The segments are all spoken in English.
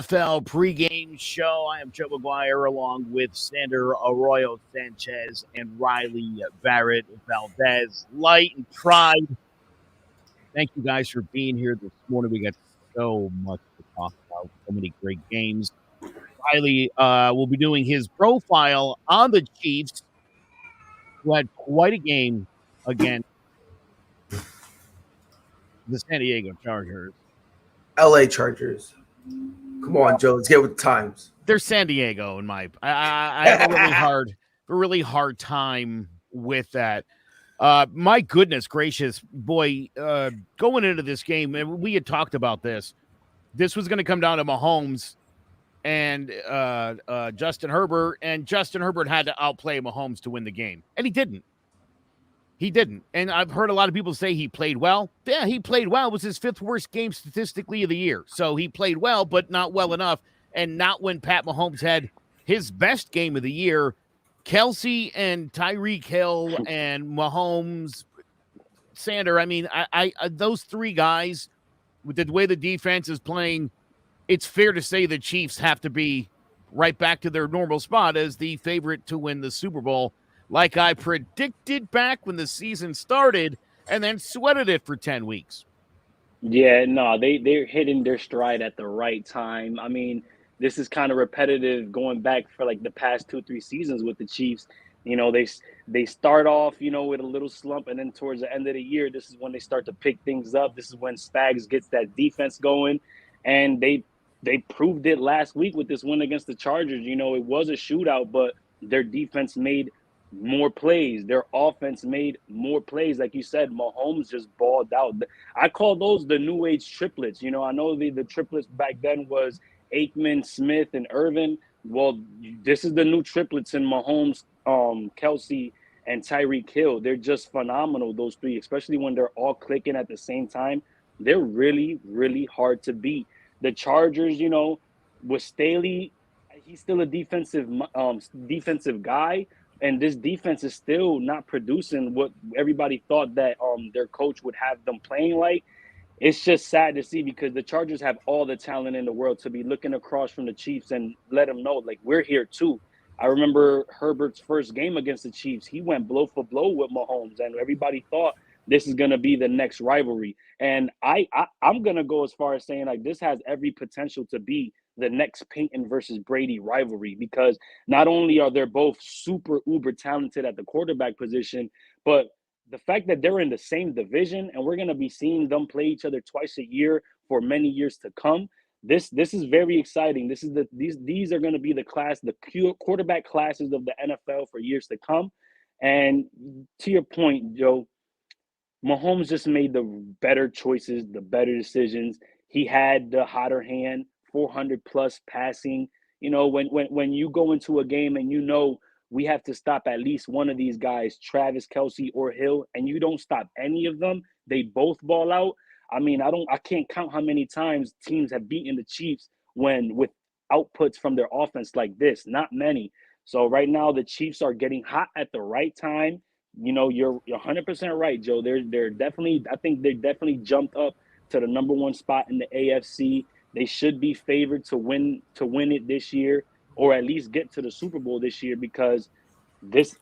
NFL Pregame Show. I am Joe McGuire along with Sander Arroyo Sanchez and Riley Barrett Valdez. Light and Pride. Thank you guys for being here this morning. We got so much to talk about, so many great games. Riley will be doing his profile on the Chiefs, who had quite a game against the San Diego Chargers. LA Chargers. Come on, Joe. Let's get with the times. They're San Diego in my. I have a really hard time with that. My goodness gracious, boy! Going into this game, and we had talked about this. This was going to come down to Mahomes and Justin Herbert, and Justin Herbert had to outplay Mahomes to win the game, and he didn't. He didn't. And I've heard a lot of people say he played well. Yeah, he played well. It was his fifth worst game statistically of the year. So he played well, but not well enough. And not when Pat Mahomes had his best game of the year. Kelsey and Tyreek Hill and Mahomes, Sander. I mean, I those three guys, with the way the defense is playing, it's fair to say the Chiefs have to be right back to their normal spot as the favorite to win the Super Bowl, like I predicted back when the season started, and then sweated it for 10 weeks. Yeah, no, they're hitting their stride at the right time. I mean, this is kind of repetitive going back for like the past 2-3 seasons with the Chiefs. You know, they start off, you know, with a little slump, and then towards the end of the year, this is when they start to pick things up. This is when Spags gets that defense going, and they proved it last week with this win against the Chargers. You know, it was a shootout, but their defense made more plays. Their offense made more plays. Like you said, Mahomes just balled out. I call those the new age triplets. You know, I know the triplets back then was Aikman, Smith, and Irvin. Well, this is the new triplets in Mahomes, Kelsey, and Tyreek Hill. They're just phenomenal, those three, especially when they're all clicking at the same time. They're really, really hard to beat. The Chargers, you know, with Staley, he's still a defensive guy. And this defense is still not producing what everybody thought that their coach would have them playing like. It's just sad to see because the Chargers have all the talent in the world to be looking across from the Chiefs and let them know, like, we're here too. I remember Herbert's first game against the Chiefs. He went blow for blow with Mahomes, and everybody thought this is going to be the next rivalry. And I'm going to go as far as saying, like, this has every potential to be the next Peyton versus Brady rivalry, because not only are they both super uber talented at the quarterback position, but the fact that they're in the same division and we're going to be seeing them play each other twice a year for many years to come. This is very exciting. These are going to be the quarterback classes of the NFL for years to come. And to your point, Joe, Mahomes just made the better choices, the better decisions. He had the hotter hand. 400 plus passing. You know, when you go into a game and you know we have to stop at least one of these guys, Travis, Kelsey, or Hill, and you don't stop any of them, they both ball out. I mean, I can't count how many times teams have beaten the Chiefs with outputs from their offense like this. Not many. So right now the Chiefs are getting hot at the right time. You know, you're 100% right, Joe. They're definitely, I think they definitely jumped up to the number one spot in the AFC. They should be favored to win it this year, or at least get to the Super Bowl this year, because this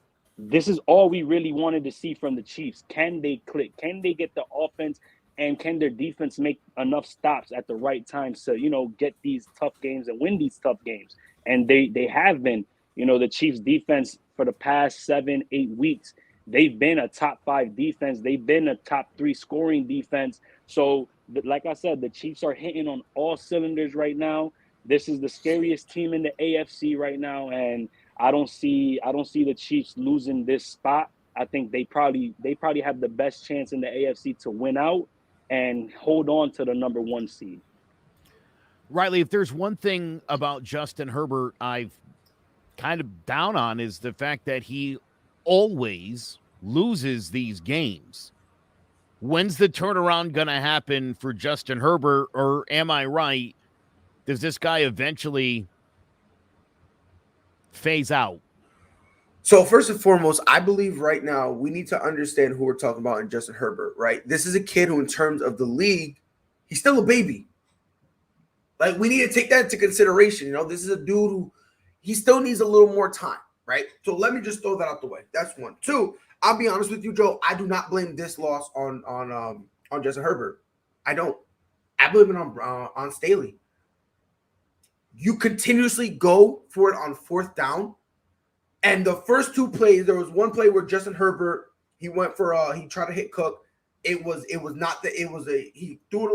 is all we really wanted to see from the Chiefs. Can they click? Can they get the offense, and can their defense make enough stops at the right time to, you know, get these tough games and win these tough games? And they have been. You know, the Chiefs defense for the past 7-8 weeks, they've been a top 5 defense. They've been a top 3 scoring defense. So, like I said, the Chiefs are hitting on all cylinders right now. This is the scariest team in the AFC right now, and I don't see the Chiefs losing this spot. I think they probably have the best chance in the AFC to win out and hold on to the number 1 seed. Riley, if there's one thing about Justin Herbert I've kind of down on, is the fact that he always loses these games. When's the turnaround going to happen for Justin Herbert, or am I right? Does this guy eventually phase out? So first and foremost, I believe right now we need to understand who we're talking about in Justin Herbert, right? This is a kid who, in terms of the league, he's still a baby. Like, we need to take that into consideration. This is a dude who he still needs a little more time, right? So let me just throw that out the way. That's one. Two, I'll be honest with you, Joe. I do not blame this loss on Justin Herbert. I don't. I blame it on Staley. You continuously go for it on fourth down, and the first two plays, there was one play where Justin Herbert, he went for he tried to hit Cook. It was not that it was he threw it a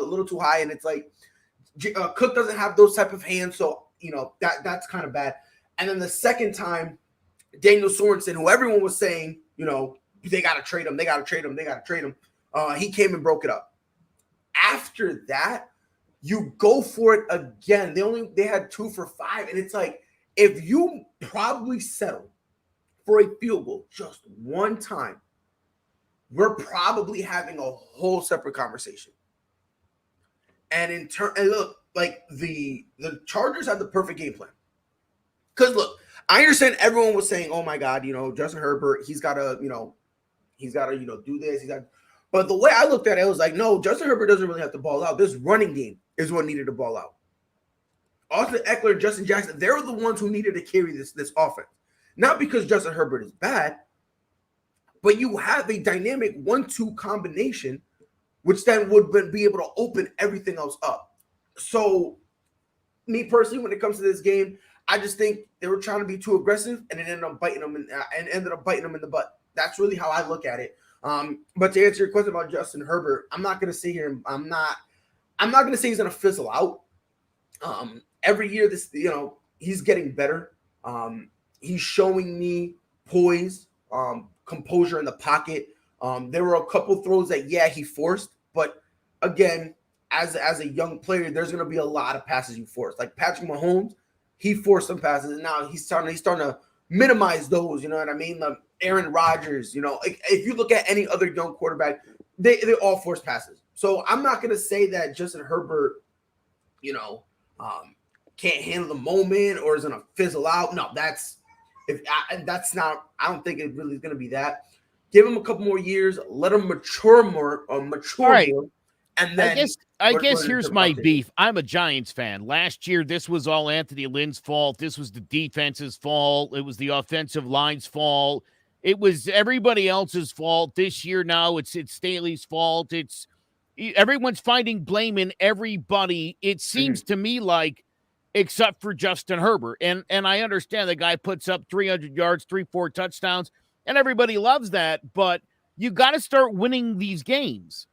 little too high, and it's like Cook doesn't have those type of hands, so that's kind of bad. And then the second time, Daniel Sorensen, who everyone was saying, they got to trade him, he came and broke it up. After that, you go for it again. They had 2 for 5, and it's like, if you probably settle for a field goal just one time, we're probably having a whole separate conversation. And look, like the Chargers had the perfect game plan. Because look, I understand everyone was saying, "Oh my God, Justin Herbert, he's got to, do this." But the way I looked at it, I was like, no, Justin Herbert doesn't really have to ball out. This running game is what needed to ball out. Austin Eckler and Justin Jackson, they're the ones who needed to carry this offense. Not because Justin Herbert is bad, but you have a dynamic 1-2 combination, which then would be able to open everything else up. So, me personally, when it comes to this game, I just think they were trying to be too aggressive, and it ended up biting them in the butt. That's really how I look at it. But to answer your question about Justin Herbert, I'm not going to sit here and I'm not going to say he's going to fizzle out. Every year, he's getting better. He's showing me poise, composure in the pocket. There were a couple throws that, he forced, but again, as a young player, there's going to be a lot of passes you force. Like Patrick Mahomes, he forced some passes, and now he's starting to minimize those. You know what I mean? Aaron Rodgers. If you look at any other young quarterback, they all force passes. So I'm not going to say that Justin Herbert, can't handle the moment or is going to fizzle out. No, that's not. I don't think it really is going to be that. Give him a couple more years, let him mature more, right. more, and then I guess here's my beef. I'm a Giants fan. Last year, this was all Anthony Lynn's fault. This was the defense's fault. It was the offensive line's fault. It was everybody else's fault. This year now, it's Staley's fault. It's everyone's finding blame in everybody. It seems to me like, except for Justin Herbert, and I understand the guy puts up 300 yards, 3-4 touchdowns. And everybody loves that, but you got to start winning these games.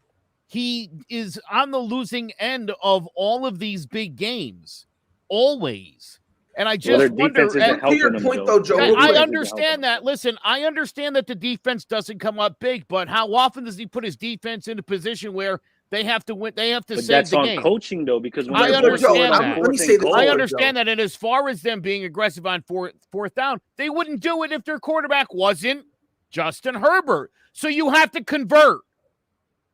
He is on the losing end of all of these big games, always. And I just wonder. To your point, though, Joe, I understand that. Listen, I understand that the defense doesn't come up big, but how often does he put his defense in a position where they have to win? They have to save the game. That's on coaching, though, because when I understand that. I understand that. And as far as them being aggressive on fourth down, they wouldn't do it if their quarterback wasn't Justin Herbert. So you have to convert.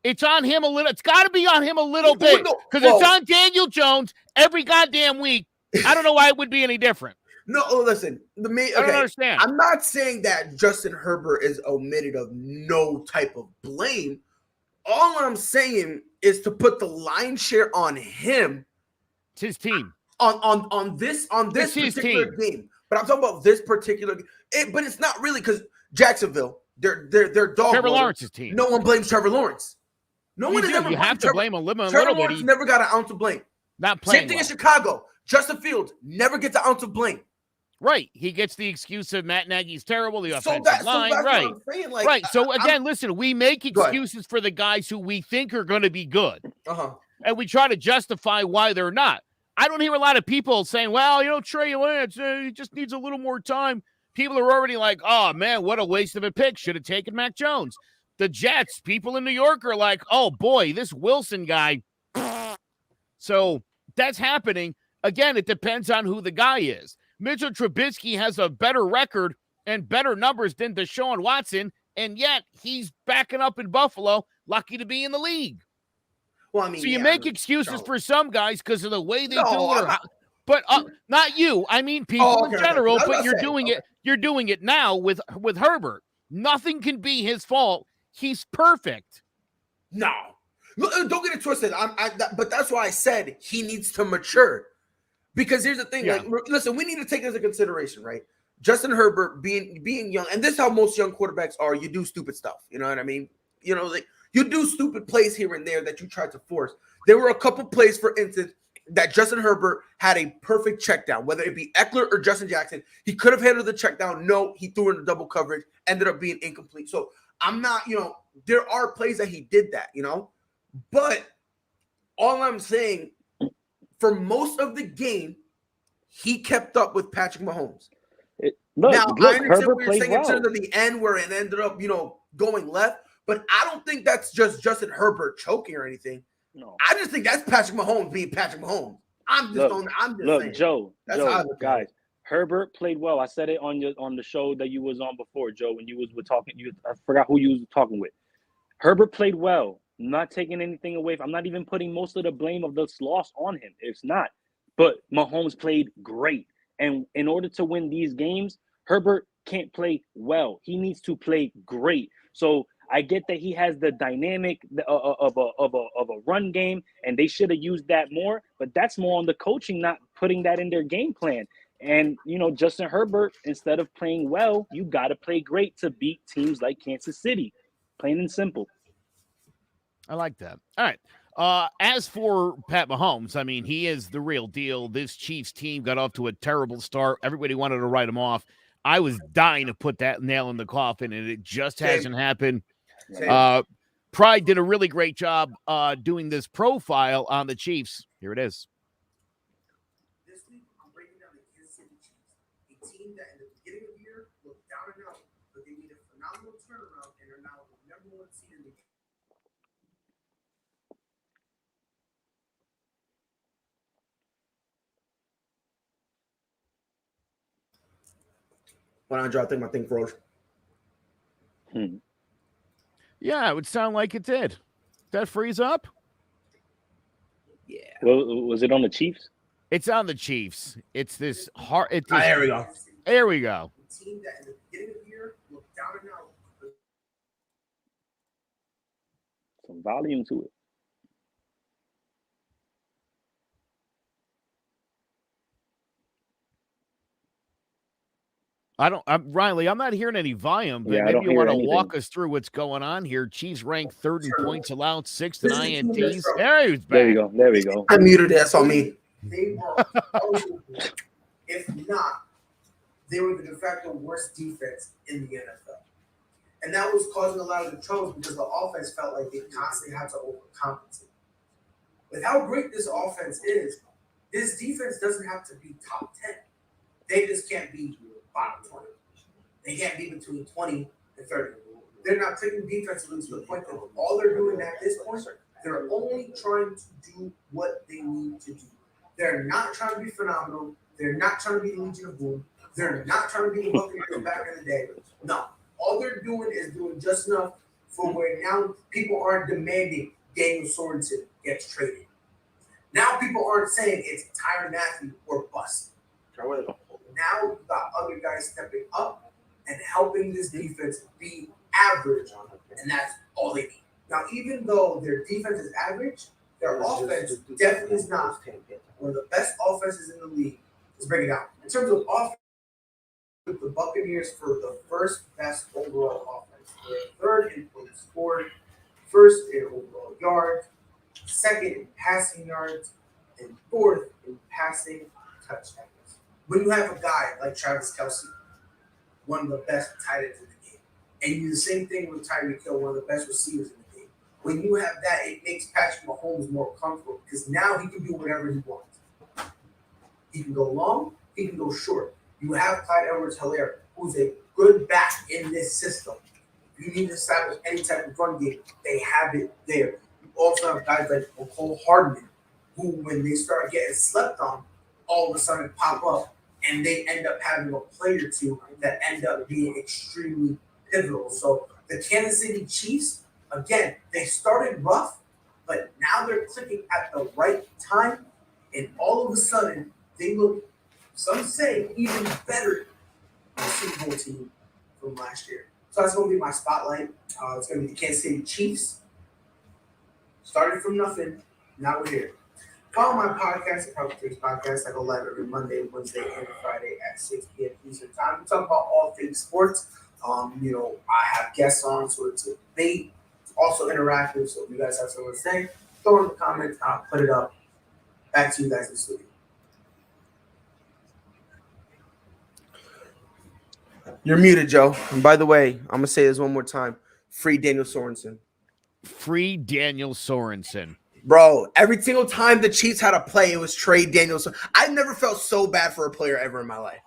It's on him a little. It's got to be on him a little bit because it's on Daniel Jones every goddamn week. I don't know why it would be any different. No, listen. I don't understand. I'm not saying that Justin Herbert is omitted of no type of blame. All I'm saying is to put the line share on him. It's his team. On this particular game. But I'm talking about this particular game. But it's not really because Jacksonville, they're dog. Trevor Lawrence's team. No one blames Trevor Lawrence. No one has ever. You have to blame him a little bit. Trevor Lawrence never got an ounce of blame. Not playing. Same thing in Chicago. Justin Fields never gets an ounce of blame. Right. He gets the excuse of Matt Nagy's terrible, the offensive line. Right. Right. So, again, listen, we make excuses for the guys who we think are going to be good. And we try to justify why they're not. I don't hear a lot of people saying, well, Trey Lance, he just needs a little more time. People are already like, oh, man, what a waste of a pick. Should have taken Mac Jones. The Jets, people in New York are like, oh, boy, this Wilson guy. So that's happening. Again, it depends on who the guy is. Mitchell Trubisky has a better record and better numbers than Deshaun Watson, and yet he's backing up in Buffalo, lucky to be in the league. Well, I mean, so you make excuses for some guys because of the way they do it. But not you. I mean people in general, but you're doing it. You're doing it now with Herbert. Nothing can be his fault. He's perfect. No. Don't get it twisted. But that's why I said he needs to mature. Because here's the thing, Yeah. like, listen, we need to take this into consideration, right? Justin Herbert being young, and this is how most young quarterbacks are. You do stupid stuff. You know what I mean? You know, like you do stupid plays here and there that you try to force. There were a couple plays, for instance, that Justin Herbert had a perfect check down, whether it be Eckler or Justin Jackson. He could have handled the check down. No, he threw in the double coverage, ended up being incomplete. So I'm not, there are plays that he did that, but all I'm saying, for most of the game, he kept up with Patrick Mahomes. Look, I understand Herbert what you're saying in terms of the end where it ended up, going left, but I don't think that's just Justin Herbert choking or anything. No, I just think that's Patrick Mahomes being Patrick Mahomes. I'm just saying. Joe, guys, Herbert played well. I said it on the show that you was on before, Joe, when you were talking. I forgot who you was talking with. Herbert played well. I'm not taking anything away. I'm not even putting most of the blame of this loss on him. It's not. But Mahomes played great. And in order to win these games, Herbert can't play well. He needs to play great. So I get that he has the dynamic of a run game, and they should have used that more. But that's more on the coaching, not putting that in their game plan. And, Justin Herbert, instead of playing well, you got to play great to beat teams like Kansas City. Plain and simple. I like that. All right. As for Pat Mahomes, I mean, he is the real deal. This Chiefs team got off to a terrible start. Everybody wanted to write him off. I was dying to put that nail in the coffin, and it just hasn't happened. Pride did a really great job doing this profile on the Chiefs. Here it is. This week, I'm breaking down the Kansas City Chiefs, a team that in the beginning of the year looked down and out, but they made a phenomenal turnaround and are now the number 1 seed in the game. When I drop, I think my thing froze. Yeah, it would sound like it did. That freeze up? Yeah. Well, was it on the Chiefs? It's on the Chiefs. It's this hard. There we go. There we go. The team that in the beginning of the year looked down and out. Some volume to it. Riley, I'm not hearing any volume, but maybe you want to walk us through what's going on here. Chiefs ranked 3rd in points allowed, 6th in INTs. There we go. I muted it. That's on me. They were, if not, they were the de facto worst defense in the NFL. And that was causing a lot of the troubles because the offense felt like they constantly had to overcompensate. With how great this offense is, this defense doesn't have to be top 10. They just can't be bottom 20. They can't be between 20 and 30. They're not taking defensively to the point that all they're doing at this point, they're only trying to do what they need to do. They're not trying to be phenomenal. They're not trying to be the Legion of Boom. They're not trying to be the Buccaneers back in the day. No. All they're doing is doing just enough for where now people aren't demanding Daniel Sorensen gets traded. Now people aren't saying it's Tyrann Mathieu or bust. Now you've got other guys stepping up and helping this defense be average, and that's all they need. Now, even though their defense is average, their offense definitely is not. One of the best offenses in the league. Let's break it down. In terms of offense, the Buccaneers for the first best overall offense. They're 3rd in points scored, 1st in overall yards, 2nd in passing yards, and 4th in passing touchdowns. When you have a guy like Travis Kelce, one of the best tight ends in the game, and you do the same thing with Tyreek Hill, one of the best receivers in the game, when you have that, it makes Patrick Mahomes more comfortable because now he can do whatever he wants. He can go long, he can go short. You have Clyde Edwards-Helaire, who's a good back in this system. If you need to establish any type of run game, they have it there. You also have guys like Cole Hardman, who, when they start getting slept on, all of a sudden pop up, and they end up having a play or two that end up being extremely pivotal. So the Kansas City Chiefs, again, they started rough, but now they're clicking at the right time, and all of a sudden they look, some say, even better than the Super Bowl team from last year. So that's going to be my spotlight. It's going to be the Kansas City Chiefs. Started from nothing. Now we're here. Follow my podcast, the Outbreaks Podcast. I go live every Monday, Wednesday, and Friday at 6 p.m. Eastern Time. We talk about all things sports. I have guests on, so it's a debate. It's also interactive, so if you guys have something to say, throw it in the comments. I'll put it up. Back to you guys in the studio. You're muted, Joe. And by the way, I'm going to say this one more time. Free Daniel Sorensen. Free Daniel Sorensen. Bro, every single time the Chiefs had a play, it was trade Daniel Sorensen. I never felt so bad for a player ever in my life.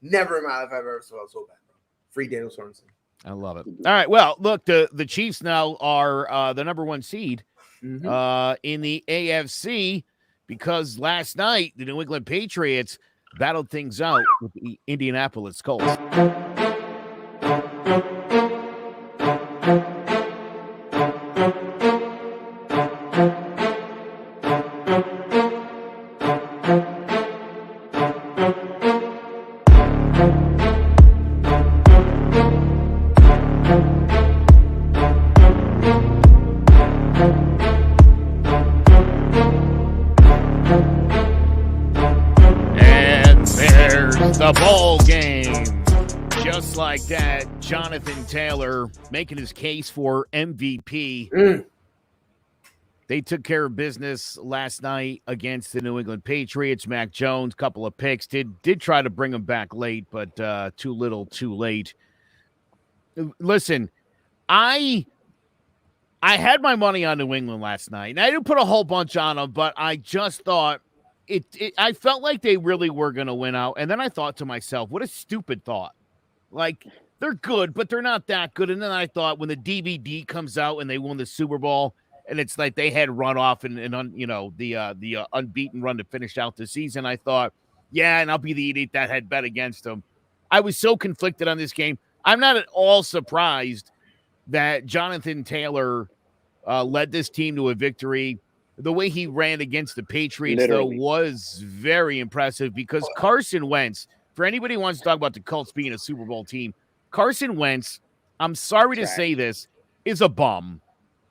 Never in my life have I ever felt so bad, bro. Free Daniel Sorensen. I love it. All right. Well, look, the Chiefs now are the number 1 seed in the AFC because last night the New England Patriots battled things out with the Indianapolis Colts. The ball game. Just like that, Jonathan Taylor making his case for MVP. They took care of business last night against the New England Patriots. Mac Jones, couple of picks. Did try to bring him back late, but too little, too late. Listen, I had my money on New England last night, and I didn't put a whole bunch on them, but I just thought I felt like they really were going to win out. And then I thought to myself, what a stupid thought. Like, they're good, but they're not that good. And then I thought when the DVD comes out and they won the Super Bowl, and it's like they had run off and the unbeaten run to finish out the season, I thought, yeah, and I'll be the idiot that had bet against them. I was so conflicted on this game. I'm not at all surprised that Jonathan Taylor led this team to a victory. The way he ran against the Patriots, though, was very impressive because Carson Wentz, for anybody who wants to talk about the Colts being a Super Bowl team, Carson Wentz, I'm sorry to say this, is a bum.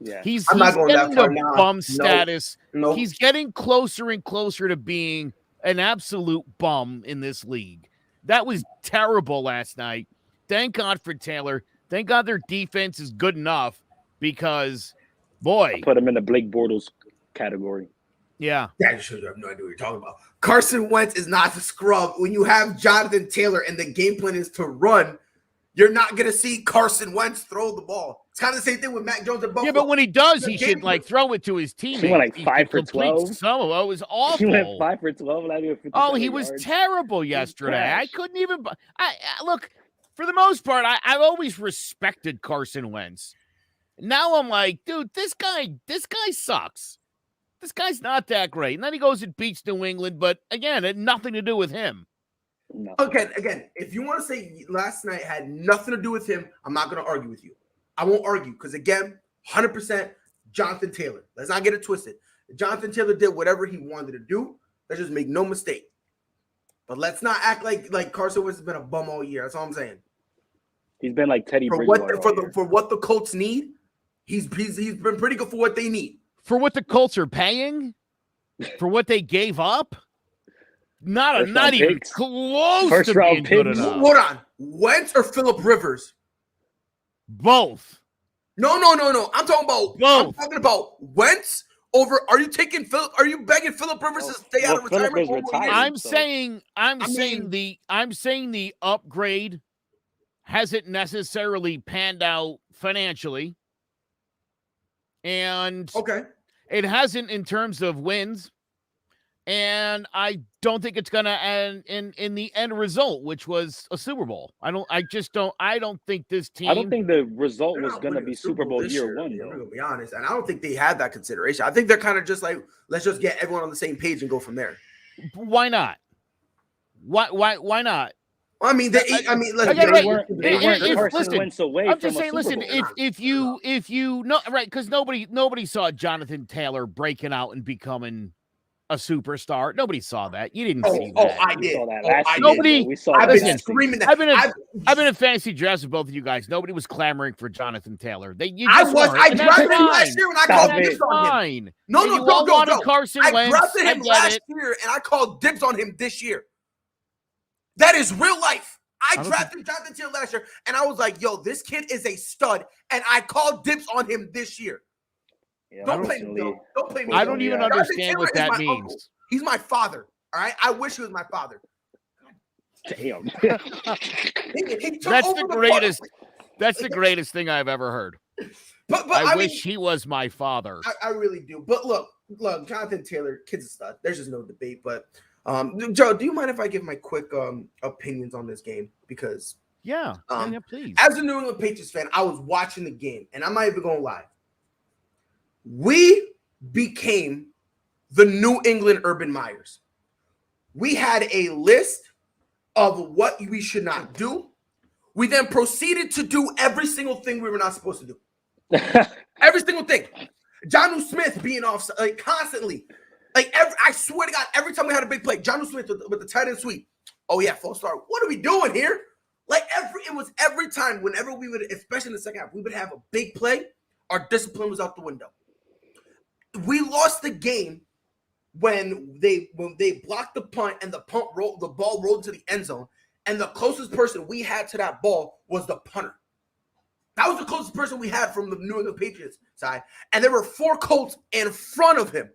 Yeah. He's getting the bum status. Nope. He's getting closer and closer to being an absolute bum in this league. That was terrible last night. Thank God for Taylor. Thank God their defense is good enough because, boy. I put him in the Blake Bortles category. Yeah, you should have no idea what you're talking about. Carson Wentz is not the scrub. When you have Jonathan Taylor and the game plan is to run, you're not going to see Carson Wentz throw the ball. It's kind of the same thing with Mac Jones and Buffalo. Yeah, but when he does, he should throw it to his teammates. He went 5 for 12. Some of it was awful. He went 5 for 12. He was terrible yesterday. I couldn't even. Look, for the most part, I've always respected Carson Wentz. Now I'm like, dude, this guy sucks. This guy's not that great. And then he goes and beats New England, but again, it had nothing to do with him. No. Okay, again, if you want to say last night had nothing to do with him, I'm not going to argue with you. I won't argue because, again, 100% Jonathan Taylor. Let's not get it twisted. Jonathan Taylor did whatever he wanted to do. Let's just make no mistake. But let's not act like Carson Wentz has been a bum all year. That's all I'm saying. He's been like Teddy Bridgewater. For what the Colts need, he's been pretty good for what they need. For what the Colts are paying? For what they gave up? Not even close First to being good enough. Hold on. Wentz or Phillip Rivers? Both. No. I'm talking about both. I'm talking about Wentz over. Are you begging Phillip Rivers to stay out of retirement? I'm saying the upgrade hasn't necessarily panned out financially. And it hasn't in terms of wins. And I don't think it's going to end in the end result, which was a Super Bowl. I don't think this team. I don't think the result was going to be Super Bowl year one, I'm though. going to be honest. And I don't think they had that consideration. I think they're kind of just like, let's just get everyone on the same page and go from there. Why not? Why not? I mean, they weren't Carson Wentz away. I'm just saying, listen, if you know, right, because nobody saw Jonathan Taylor breaking out and becoming a superstar. Nobody saw that. You didn't see Oh, that. I We did. saw that Oh, last I year. did. Nobody- We saw I've that been last screaming that. I've been in fantasy drafts with both of you guys. Nobody was clamoring for Jonathan Taylor. You I just was. weren't, I and that's drafted him fine. last year, and I Stop called it. dibs on him. Fine. No, And no, you all wanted no. Carson I Wentz. drafted I him get last it. year, and I called dibs on him this year. That is real life. I drafted Jonathan Taylor last year, and I was like, "Yo, this kid is a stud," and I called dibs on him this year. Yeah, Don't play me, Joe. Don't play me. I Joe. don't even Jonathan understand Taylor what is that my means. uncle. He's my father. All right. I wish he was my father. Damn. He took That's over the part. greatest. That's the greatest thing I've ever heard. But I mean, wish he was my father. I really do. But look, Jonathan Taylor, kid's a stud. There's just no debate. But Joe, do you mind if I give my quick opinions on this game? Because Yeah, please. as a New England Patriots fan, I was watching the game, and I'm not even gonna lie. We became the New England Urban Meyers. We had a list of what we should not do. We then proceeded to do every single thing we were not supposed to do. Every single thing. Jonnu Smith being off like constantly. I swear to God, every time we had a big play, Jonnu Smith with the tight end sweep. Oh yeah, false start. What are we doing here? Every time, whenever we would, especially in the second half, we would have a big play, our discipline was out the window. We lost the game when they blocked the punt and the ball rolled to the end zone, and the closest person we had to that ball was the punter. That was the closest person we had from the New England Patriots side, and there were 4 Colts in front of him.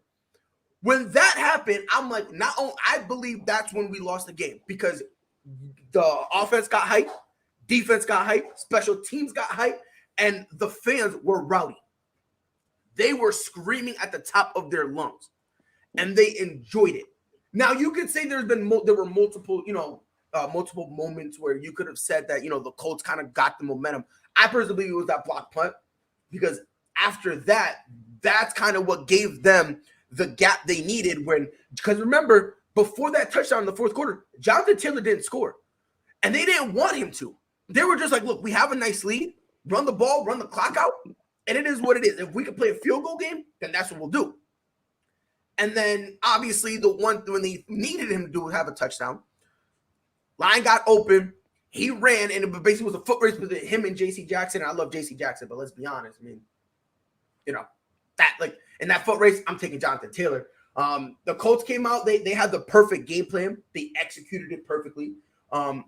When that happened, I'm like, I believe that's when we lost the game, because the offense got hyped, defense got hyped, special teams got hyped, and the fans were rowdy. They were screaming at the top of their lungs, and they enjoyed it. Now, you could say there were multiple, multiple moments where you could have said that, the Colts kind of got the momentum. I personally believe it was that block punt, because after that, that's kind of what gave them the gap they needed because remember, before that touchdown in the fourth quarter, Jonathan Taylor didn't score, and they didn't want him to. They were just like, look, we have a nice lead, run the ball, run the clock out, and it is what it is. If we can play a field goal game, then that's what we'll do. And then, obviously, the one when they needed him to have a touchdown, line got open, he ran, and it basically was a foot race with him and J.C. Jackson. I love J.C. Jackson, but let's be honest. I mean, in that foot race, I'm taking Jonathan Taylor. The Colts came out. They had the perfect game plan. They executed it perfectly.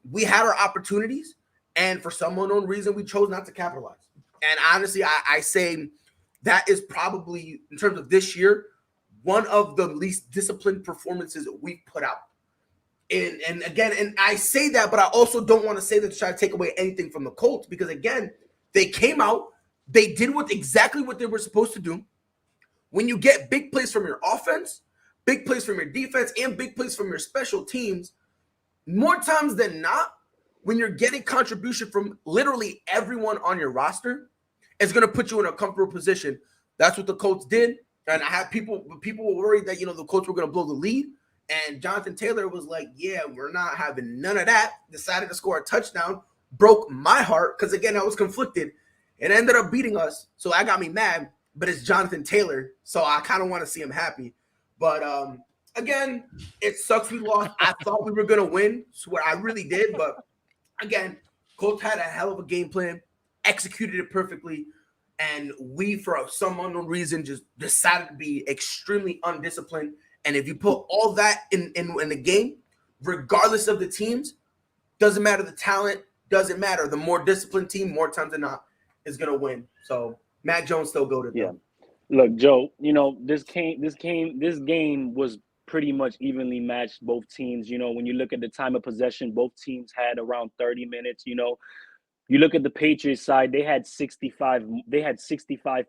We had our opportunities, and for some unknown reason, we chose not to capitalize. And honestly, I say that is probably, in terms of this year, one of the least disciplined performances we've put out. And again, I say that, but I also don't want to say that to try to take away anything from the Colts, because again, they came out, they did exactly what they were supposed to do. When you get big plays from your offense, big plays from your defense, and big plays from your special teams, more times than not, when you're getting contribution from literally everyone on your roster, it's going to put you in a comfortable position. That's what the Colts did. And I had people were worried that, the Colts were going to blow the lead. And Jonathan Taylor was like, yeah, we're not having none of that. Decided to score a touchdown. Broke my heart because, again, I was conflicted. It ended up beating us. So that got me mad. But it's Jonathan Taylor. So I kind of want to see him happy. But, again, it sucks we lost. I thought we were going to win. Swear, I really did. But, again, Colts had a hell of a game plan. Executed it perfectly. And we, for some unknown reason, just decided to be extremely undisciplined. And if you put all that in the game, regardless of the teams, doesn't matter the talent, doesn't matter. The more disciplined team, more times than not, is going to win. So Matt Jones still go to them. Yeah. Look, Joe, this game was pretty much evenly matched, both teams. When you look at the time of possession, both teams had around 30 minutes. You look at the Patriots side, they had 65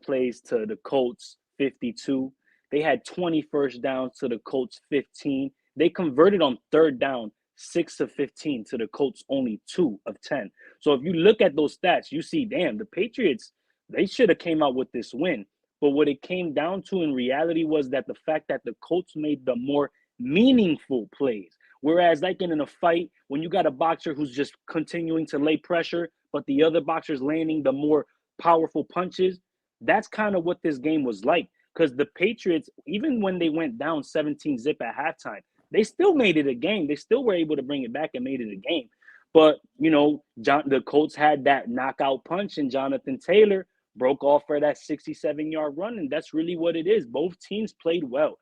plays to the Colts 52. They had 20 first downs to the Colts 15. They converted on third down 6 of 15 to the Colts only 2 of 10. So if you look at those stats, you see, damn, the Patriots, they should have came out with this win. But what it came down to in reality was that the fact that the Colts made the more meaningful plays. Whereas like in a fight, when you got a boxer who's just continuing to lay pressure, but the other boxer's landing the more powerful punches, that's kind of what this game was like. because the Patriots, even when they went down 17-zip at halftime, they still made it a game. They still were able to bring it back and made it a game. But, the Colts had that knockout punch, and Jonathan Taylor broke off for that 67-yard run, and that's really what it is. Both teams played well.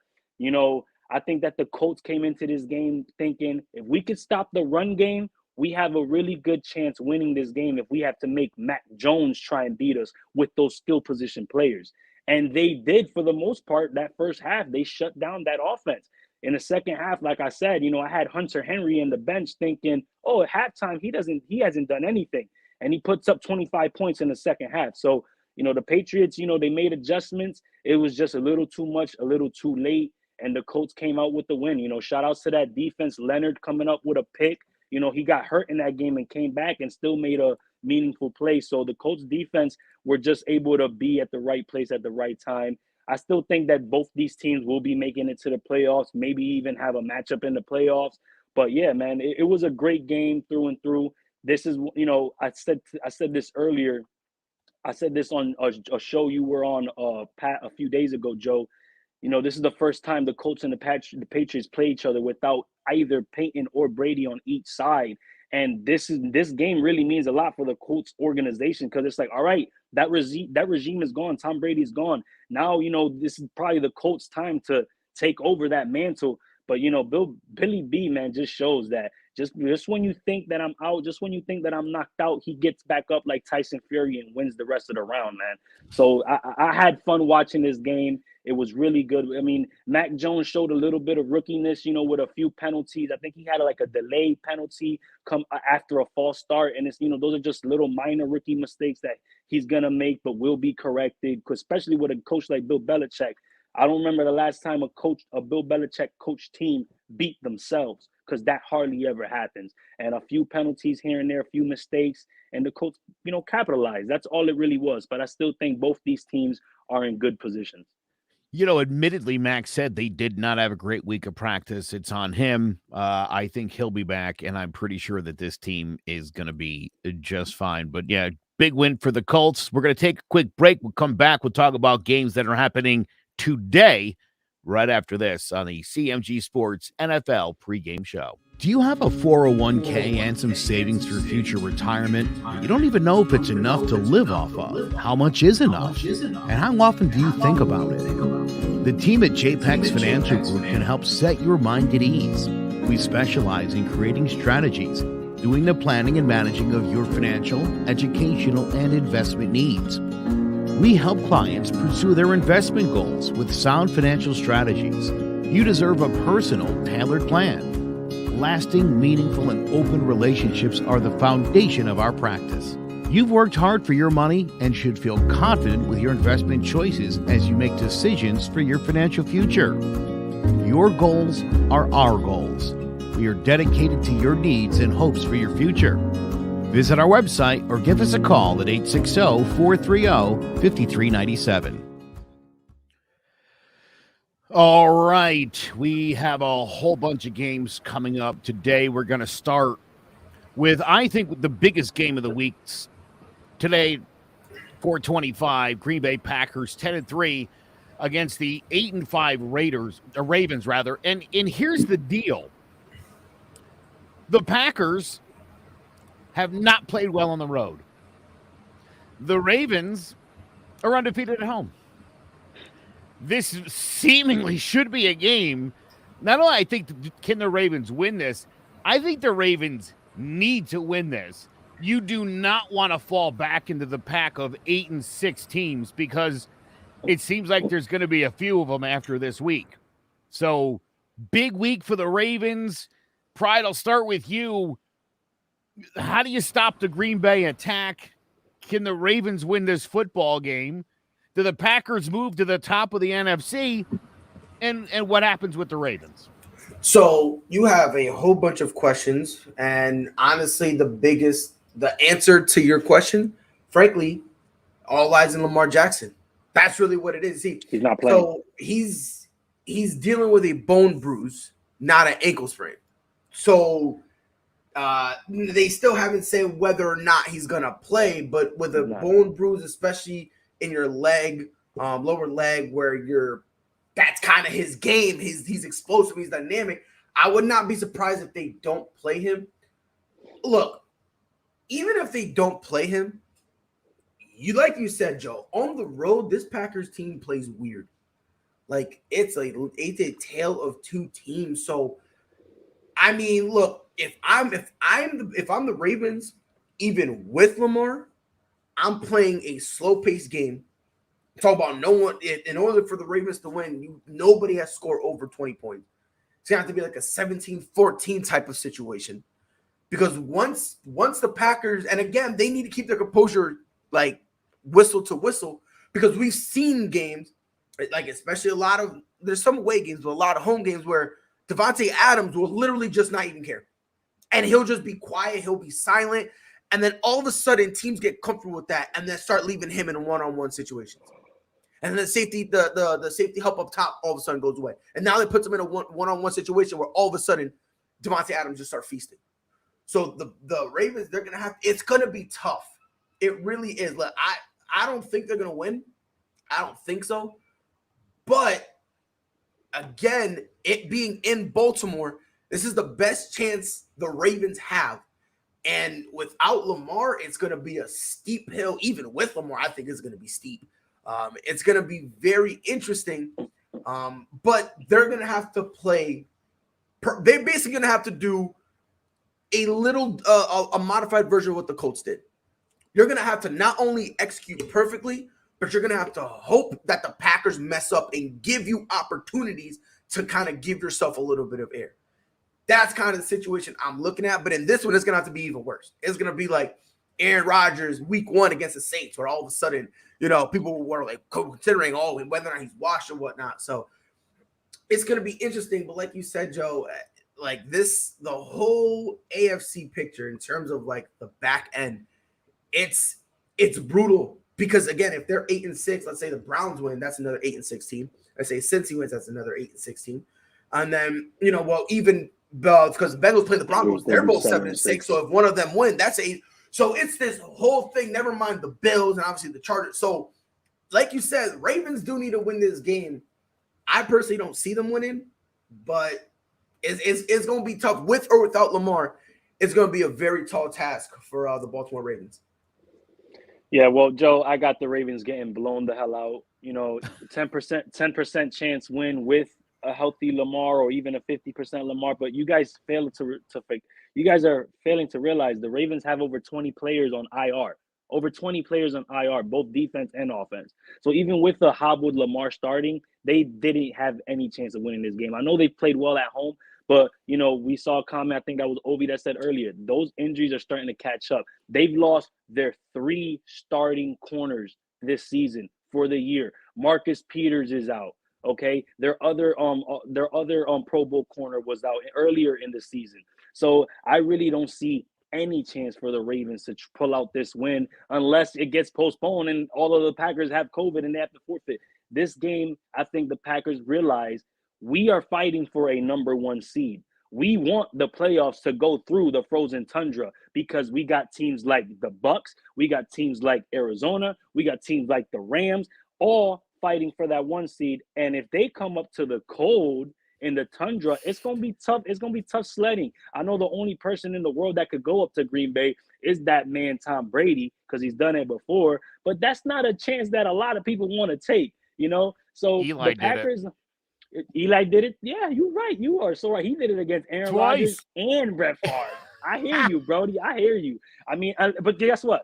I think that the Colts came into this game thinking, if we could stop the run game, we have a really good chance winning this game if we have to make Mac Jones try and beat us with those skill position players. And they did, for the most part, that first half. They shut down that offense. In the second half, like I said, I had Hunter Henry in the bench thinking, at halftime, he hasn't done anything. And he puts up 25 points in the second half. So, the Patriots, they made adjustments. It was just a little too much, a little too late. And the Colts came out with the win. Shout outs to that defense. Leonard coming up with a pick. He got hurt in that game and came back and still made a meaningful play. So the Colts defense were just able to be at the right place at the right time. I still think that both these teams will be making it to the playoffs, maybe even have a matchup in the playoffs. But yeah, man, it was a great game through and through. This is, I said this earlier. I said this on a show you were on, Pat, a few days ago, Joe. This is the first time the Colts and the Patriots play each other without either Peyton or Brady on each side. And this game really means a lot for the Colts organization, because it's like, all right, that regime is gone. Tom Brady's gone. Now, this is probably the Colts' time to take over that mantle. But, Billy B, man, just shows that just when you think that I'm out, just when you think that I'm knocked out, he gets back up like Tyson Fury and wins the rest of the round, man. So I had fun watching this game. It was really good. I mean, Mac Jones showed a little bit of rookiness, with a few penalties. I think he had like a delayed penalty come after a false start. And it's, those are just little minor rookie mistakes that he's going to make, but will be corrected, especially with a coach like Bill Belichick. I don't remember the last time a Bill Belichick coach team beat themselves, because that hardly ever happens. And a few penalties here and there, a few mistakes, and the Colts, capitalized. That's all it really was. But I still think both these teams are in good positions. Admittedly, Max said they did not have a great week of practice. It's on him. I think he'll be back, and I'm pretty sure that this team is going to be just fine. But yeah, big win for the Colts. We're going to take a quick break. We'll come back. We'll talk about games that are happening today, right after this on the CMG Sports NFL Pregame Show. Do you have a 401k and some savings for future retirement? You don't even know if it's enough to live off of. How much is enough? And how often do you think about it? The team at JPEX Financial Group can help set your mind at ease. We specialize in creating strategies, doing the planning and managing of your financial, educational, and investment needs. We help clients pursue their investment goals with sound financial strategies. You deserve a personal, tailored plan. Lasting, meaningful, and open relationships are the foundation of our practice. You've worked hard for your money and should feel confident with your investment choices as you make decisions for your financial future. Your goals are our goals. We are dedicated to your needs and hopes for your future. Visit our website or give us a call at 860-430-5397. All right, we have a whole bunch of games coming up today. We're going to start with, I think, the biggest game of the week today, 425, Green Bay Packers 10-3 against the 8-5 Ravens. And here's the deal. The Packers have not played well on the road. The Ravens are undefeated at home. This seemingly should be a game. Not only I think can the Ravens win this, I think the Ravens need to win this. You do not want to fall back into the pack of 8-6 teams, because it seems like there's going to be a few of them after this week. So big week for the Ravens. Pride, I'll start with you. How do you stop the Green Bay attack? Can the Ravens win this football game? Do the Packers move to the top of the NFC? And what happens with the Ravens? So you have a whole bunch of questions. And honestly, the answer to your question, frankly, all lies in Lamar Jackson. That's really what it is. He's not playing. So he's dealing with a bone bruise, not an ankle sprain. So they still haven't said whether or not he's going to play, but with a bone bruise, especially in your leg lower leg, where that's kind of his game. He's explosive, he's dynamic. I would not be surprised if they don't play him. Look, even if they don't play him, like you said, Joe, on the road, this Packers team plays weird. Like it's a tale of two teams. So, I mean, look, if I'm the Ravens, even with Lamar, I'm playing a slow-paced game. Talk about no one. In order for the Ravens to win, nobody has scored over 20 points. It's gonna have to be like a 17-14 type of situation. Because once the Packers, and again, they need to keep their composure, like whistle to whistle, because we've seen games, like especially there's some away games, but a lot of home games where Devontae Adams will literally just not even care. And he'll just be quiet, he'll be silent, and then all of a sudden teams get comfortable with that and then start leaving him in one-on-one situations. And then the safety help up top all of a sudden goes away. And now they put him in a one-on-one situation where all of a sudden Devontae Adams just start feasting. So the Ravens, it's gonna be tough. It really is. Like I don't think they're gonna win. I don't think so. But again, it being in Baltimore, this is the best chance the Ravens have. And without Lamar, it's gonna be a steep hill. Even with Lamar, I think it's gonna be steep. It's gonna be very interesting. But they're gonna have to play. They're basically gonna have to do a little a modified version of what the Colts did. You're going to have to not only execute perfectly, but you're going to have to hope that the Packers mess up and give you opportunities to kind of give yourself a little bit of air. That's kind of the situation I'm looking at. But in this one, it's going to have to be even worse. It's going to be like Aaron Rodgers week 1 against the Saints, where all of a sudden, people were like considering whether or not he's washed or whatnot. So it's going to be interesting. But like you said, Joe, like the whole AFC picture in terms of like the back end, it's brutal because again, if they're 8-6, let's say the Browns win, that's another 8-6 team. Let's say Cincy wins, that's another 8-6 team. And then, even because the Bengals play the Broncos, they're both 7-6. So if one of them win, that's 8. So it's this whole thing, never mind the Bills and obviously the Chargers. So like you said, Ravens do need to win this game. I personally don't see them winning, but it's going to be tough with or without Lamar. It's going to be a very tall task for the Baltimore Ravens. Yeah, well, Joe, I got the Ravens getting blown the hell out. 10% chance win with a healthy Lamar or even a 50% Lamar. But you guys you guys are failing to realize the Ravens have over 20 players on IR. Over 20 players on IR, both defense and offense. So even with the hobbled Lamar starting, they didn't have any chance of winning this game. I know they played well at home, but, we saw a comment, I think that was Ovi that said earlier, those injuries are starting to catch up. They've lost their 3 starting corners this season for the year. Marcus Peters is out, okay? Their other Pro Bowl corner was out earlier in the season. So I really don't see any chance for the Ravens to pull out this win unless it gets postponed and all of the Packers have COVID and they have to forfeit. This game, I think the Packers realize we are fighting for a number 1 seed. We want the playoffs to go through the frozen tundra because we got teams like the Bucks, we got teams like Arizona, we got teams like the Rams, all fighting for that 1 seed. And if they come up to the cold in the tundra, it's going to be tough. It's going to be tough sledding. I know the only person in the world that could go up to Green Bay is that man, Tom Brady, because he's done it before. But that's not a chance that a lot of people want to take, So Eli the Packers, Eli did it. Yeah, you're right. You are so right. He did it against Aaron Rodgers and Brett Favre. I hear you, Brody. I hear you. I mean, but guess what?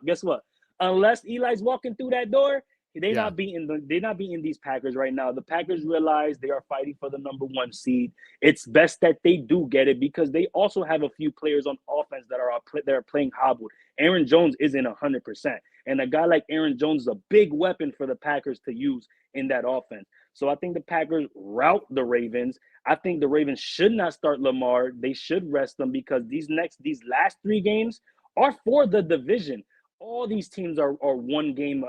Unless Eli's walking through that door, they're not beating these Packers right now. The Packers realize they are fighting for the number 1 seed. It's best that they do get it because they also have a few players on offense that are playing hobbled. Aaron Jones isn't 100%, and a guy like Aaron Jones is a big weapon for the Packers to use in that offense. So I think the Packers rout the Ravens. I think the Ravens should not start Lamar. They should rest them because these last 3 games are for the division. all these teams are one game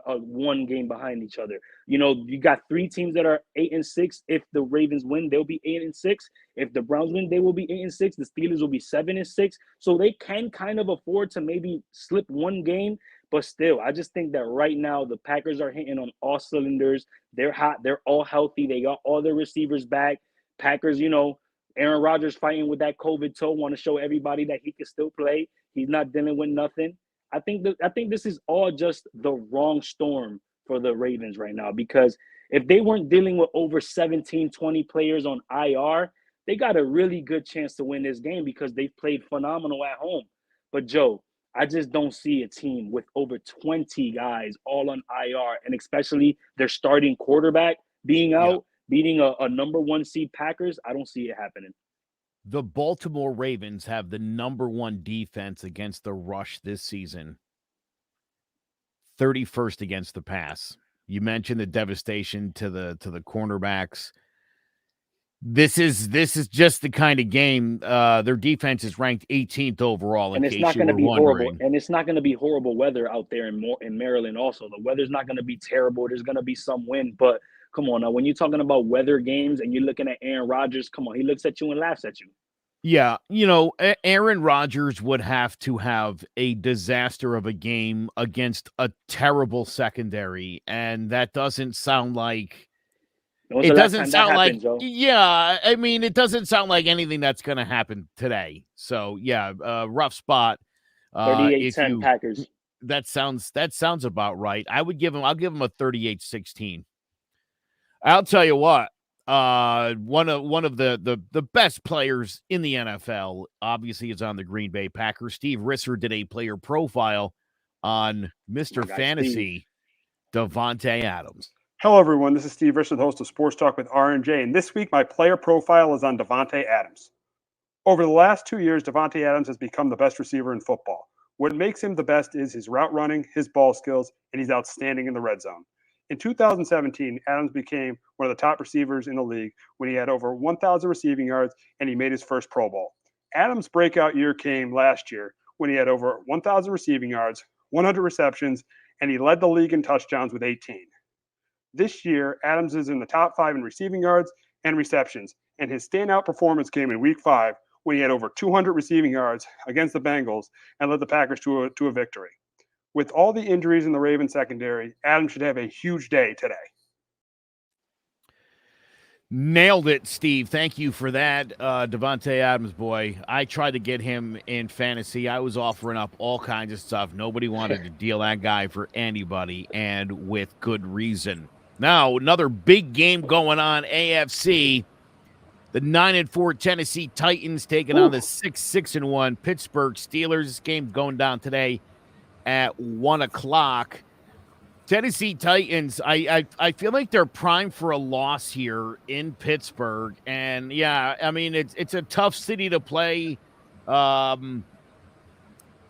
behind each other. You got 3 teams that are 8-6. If the Ravens win, they'll be 8-6. If the Browns win, they will be 8-6. The Steelers will be 7-6. So they can kind of afford to maybe slip one game. But still, I just think that right now the Packers are hitting on all cylinders. They're hot. They're all healthy. They got all their receivers back. Packers, Aaron Rodgers fighting with that COVID toe, want to show everybody that he can still play. He's not dealing with nothing. I think this is all just the wrong storm for the Ravens right now, because if they weren't dealing with over 17, 20 players on IR, they got a really good chance to win this game because they've played phenomenal at home. But Joe, I just don't see a team with over 20 guys all on IR, and especially their starting quarterback being out, beating a number 1 seed Packers. I don't see it happening. The Baltimore Ravens have the number 1 defense against the rush this season. 31st against the pass. You mentioned the devastation to the cornerbacks. This is just the kind of game. Their defense is ranked 18th overall. And it's not going to be horrible. And it's not going to be horrible weather out there in Maryland. Also, the weather's not going to be terrible. There's going to be some wind, but come on now. When you're talking about weather games and you're looking at Aaron Rodgers, come on, he looks at you and laughs at you. Yeah, Aaron Rodgers would have to have a disaster of a game against a terrible secondary, and that doesn't sound like it doesn't sound like Joe? Yeah, I mean, it doesn't sound like anything that's going to happen today. So, yeah, rough spot. 38-10 Packers. That sounds about right. I'll give him a 38-16. I'll tell you what. One of the best players in the NFL obviously is on the Green Bay Packers. Steve Risser did a player profile on Mr. Fantasy, Davante Adams. Hello, everyone. This is Steve Risser, the host of Sports Talk with R&J, and this week my player profile is on Davante Adams. Over the last 2 years, Davante Adams has become the best receiver in football. What makes him the best is his route running, his ball skills, and he's outstanding in the red zone. In 2017, Adams became one of the top receivers in the league when he had over 1,000 receiving yards and he made his first Pro Bowl. Adams' breakout year came last year when he had over 1,000 receiving yards, 100 receptions, and he led the league in touchdowns with 18. This year, Adams is in the top 5 in receiving yards and receptions, and his standout performance came in Week 5 when he had over 200 receiving yards against the Bengals and led the Packers to a victory. With all the injuries in the Ravens secondary, Adams should have a huge day today. Nailed it, Steve. Thank you for that, Davante Adams, boy. I tried to get him in fantasy. I was offering up all kinds of stuff. Nobody wanted to deal that guy for anybody, and with good reason. Now, another big game going on, AFC. The 9-4 Tennessee Titans taking on the 6-1 Pittsburgh Steelers. This game going down today at 1:00. Tennessee Titans, I feel like they're primed for a loss here in Pittsburgh. And, yeah, I mean, it's a tough city to play. I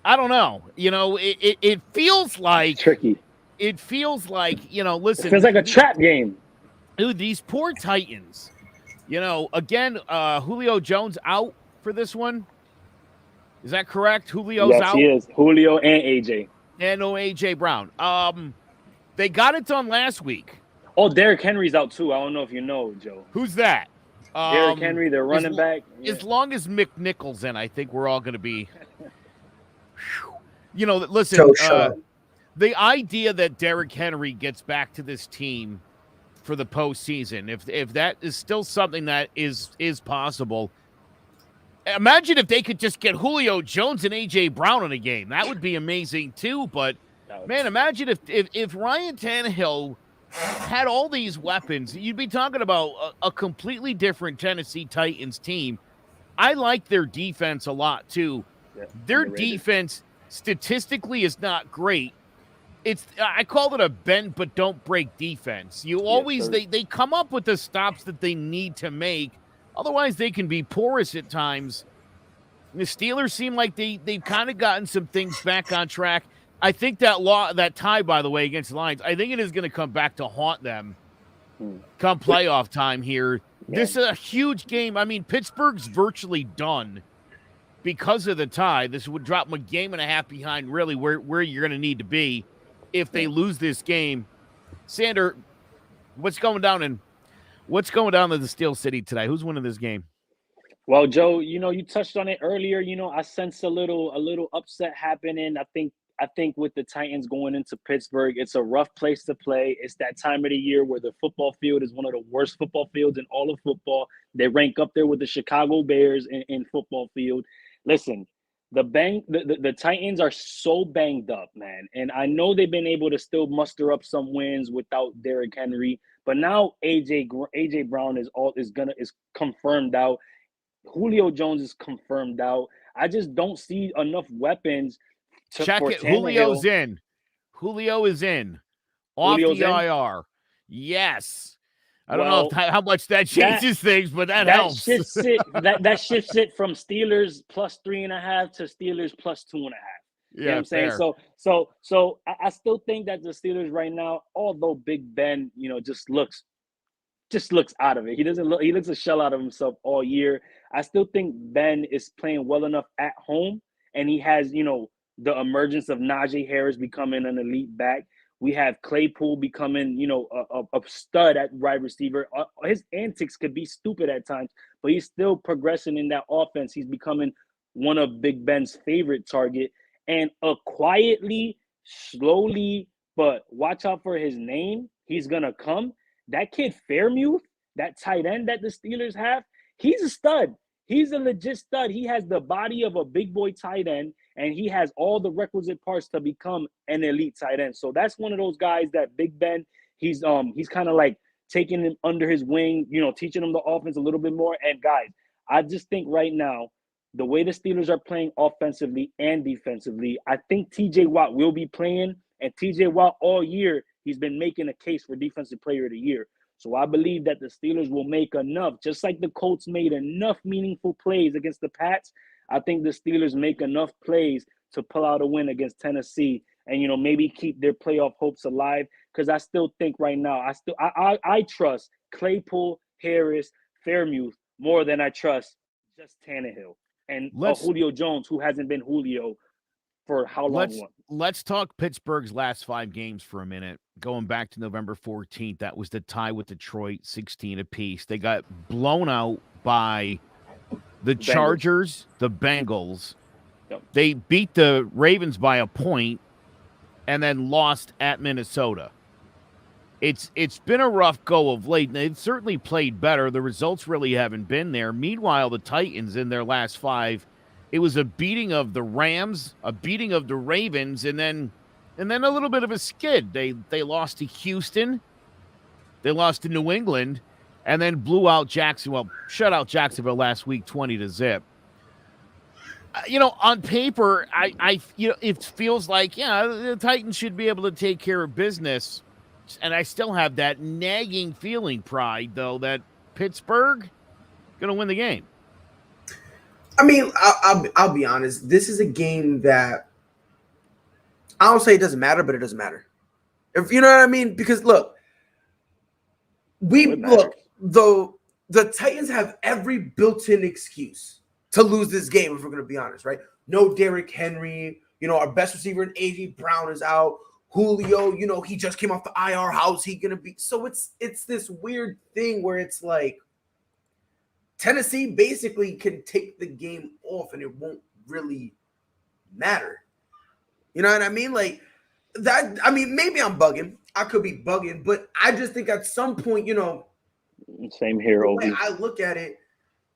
don't know. It feels like – tricky. It feels like, listen. It feels like a trap game. Dude, these poor Titans. Again, Julio Jones out for this one. Is that correct? Julio's out? Yes, he is. Julio and AJ. And no AJ Brown. They got it done last week. Oh, Derrick Henry's out too. I don't know if you know, Joe. Who's that? Derrick Henry, their running back. Yeah. As long as McNichols in, I think we're all going to be. Listen. The idea that Derrick Henry gets back to this team for the postseason, if that is still something that is possible. Imagine if they could just get Julio Jones and A.J. Brown in a game. That would be amazing, too. But, man, imagine if Ryan Tannehill had all these weapons, you'd be talking about a completely different Tennessee Titans team. I like their defense a lot, too. Yeah, their defense statistically is not great. I call it a bend but don't break defense. You always they come up with the stops that they need to make. Otherwise, they can be porous at times. The Steelers seem like they've kind of gotten some things back on track. I think that tie, by the way, against the Lions, I think it is going to come back to haunt them come playoff time here. Yeah. This is a huge game. I mean, Pittsburgh's virtually done. because of the tie, this would drop them a game and a half behind really where you're going to need to be if they lose this game. Sander, what's going down in the Steel City today? Who's winning this game? Well, Joe, you touched on it earlier. I sense a little upset happening. I think with the Titans going into Pittsburgh, it's a rough place to play. It's that time of the year where the football field is one of the worst football fields in all of football. They rank up there with the Chicago Bears in football field. Listen, the Titans are so banged up, man. And I know they've been able to still muster up some wins without Derrick Henry, but now AJ Brown is confirmed out. Julio Jones is confirmed out. I just don't see enough weapons Check it. Julio's in. Julio is in. Off the IR. Yes. I don't know how much that changes things, but that helps. That shifts it from Steelers plus 3.5 to Steelers plus 2.5. Yeah, you know what I'm saying? So I still think that the Steelers right now, although Big Ben, just looks out of it. He looks a shell out of himself all year. I still think Ben is playing well enough at home, and he has, the emergence of Najee Harris becoming an elite back. We have Claypool becoming, a stud at wide receiver. His antics could be stupid at times, but he's still progressing in that offense. He's becoming one of Big Ben's favorite target. And quietly, slowly, but watch out for his name. He's going to come. That kid Fairmuth, that tight end that the Steelers have, he's a stud. He's a legit stud. He has the body of a big boy tight end, and he has all the requisite parts to become an elite tight end. So that's one of those guys that Big Ben, he's kind of like taking him under his wing, teaching him the offense a little bit more. And guys, I just think right now, the way the Steelers are playing offensively and defensively, I think TJ Watt will be playing, and TJ Watt all year, he's been making a case for Defensive Player of the Year. So I believe that the Steelers will make enough, just like the Colts made enough meaningful plays against the Pats. I think the Steelers make enough plays to pull out a win against Tennessee and, maybe keep their playoff hopes alive. Because I still think right now, I trust Claypool, Harris, Fairmuth more than I trust just Tannehill and Julio Jones, who hasn't been Julio for how long? Let's talk Pittsburgh's last 5 games for a minute. Going back to November 14th, that was the tie with Detroit, 16 apiece. They got blown out by the Chargers, the Bengals. Yep. They beat the Ravens by a point and then lost at Minnesota. It's been a rough go of late. They've certainly played better. The results really haven't been there. Meanwhile, the Titans in their last 5, it was a beating of the Rams, a beating of the Ravens, and then a little bit of a skid. They lost to Houston, they lost to New England, and then blew out Jacksonville. Shut out Jacksonville last week, 20-0. On paper, it feels like the Titans should be able to take care of business, and I still have that nagging feeling, Pride, though, that Pittsburgh going to win the game. I mean, I'll be honest. This is a game that I don't say it doesn't matter, but it doesn't matter. If you know what I mean, because look, the Titans have every built-in excuse to lose this game. If we're going to be honest, right? No Derrick Henry. Our best receiver in AJ Brown is out. Julio, he just came off the IR. How's he going to be? So it's this weird thing where it's like, Tennessee basically can take the game off and it won't really matter. You know what I mean? Like that. I mean, maybe I'm bugging. I could be bugging, but I just think at some point, same here. The way I look at it,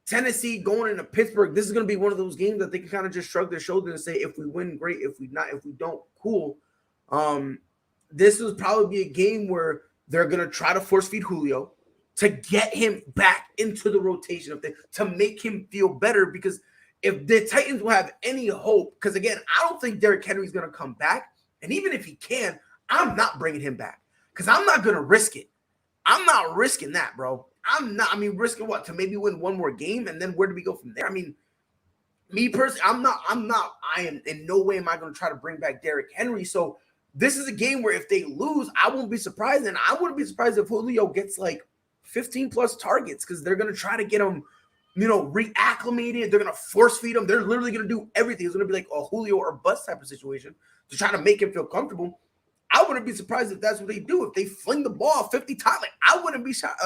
Tennessee going into Pittsburgh, this is going to be one of those games that they can kind of just shrug their shoulders and say, if we win, great. If we don't, cool. This will probably be a game where they're going to try to force feed Julio to get him back into the rotation of things, to make him feel better. Because if the Titans will have any hope, because again, I don't think Derrick Henry is going to come back. And even if he can, I'm not bringing him back because I'm not going to risk it. I'm not risking that, bro. Risking what? To maybe win one more game, and then where do we go from there? I mean, me personally, I am in no way am I going to try to bring back Derrick Henry. So this is a game where if they lose, I won't be surprised. And I wouldn't be surprised if Julio gets like 15 plus targets because they're going to try to get him reacclimated. They're going to force feed him. They're literally going to do everything. It's going to be like a Julio or bust type of situation to try to make him feel comfortable. I wouldn't be surprised if that's what they do. If they fling the ball 50 times, I wouldn't be shocked.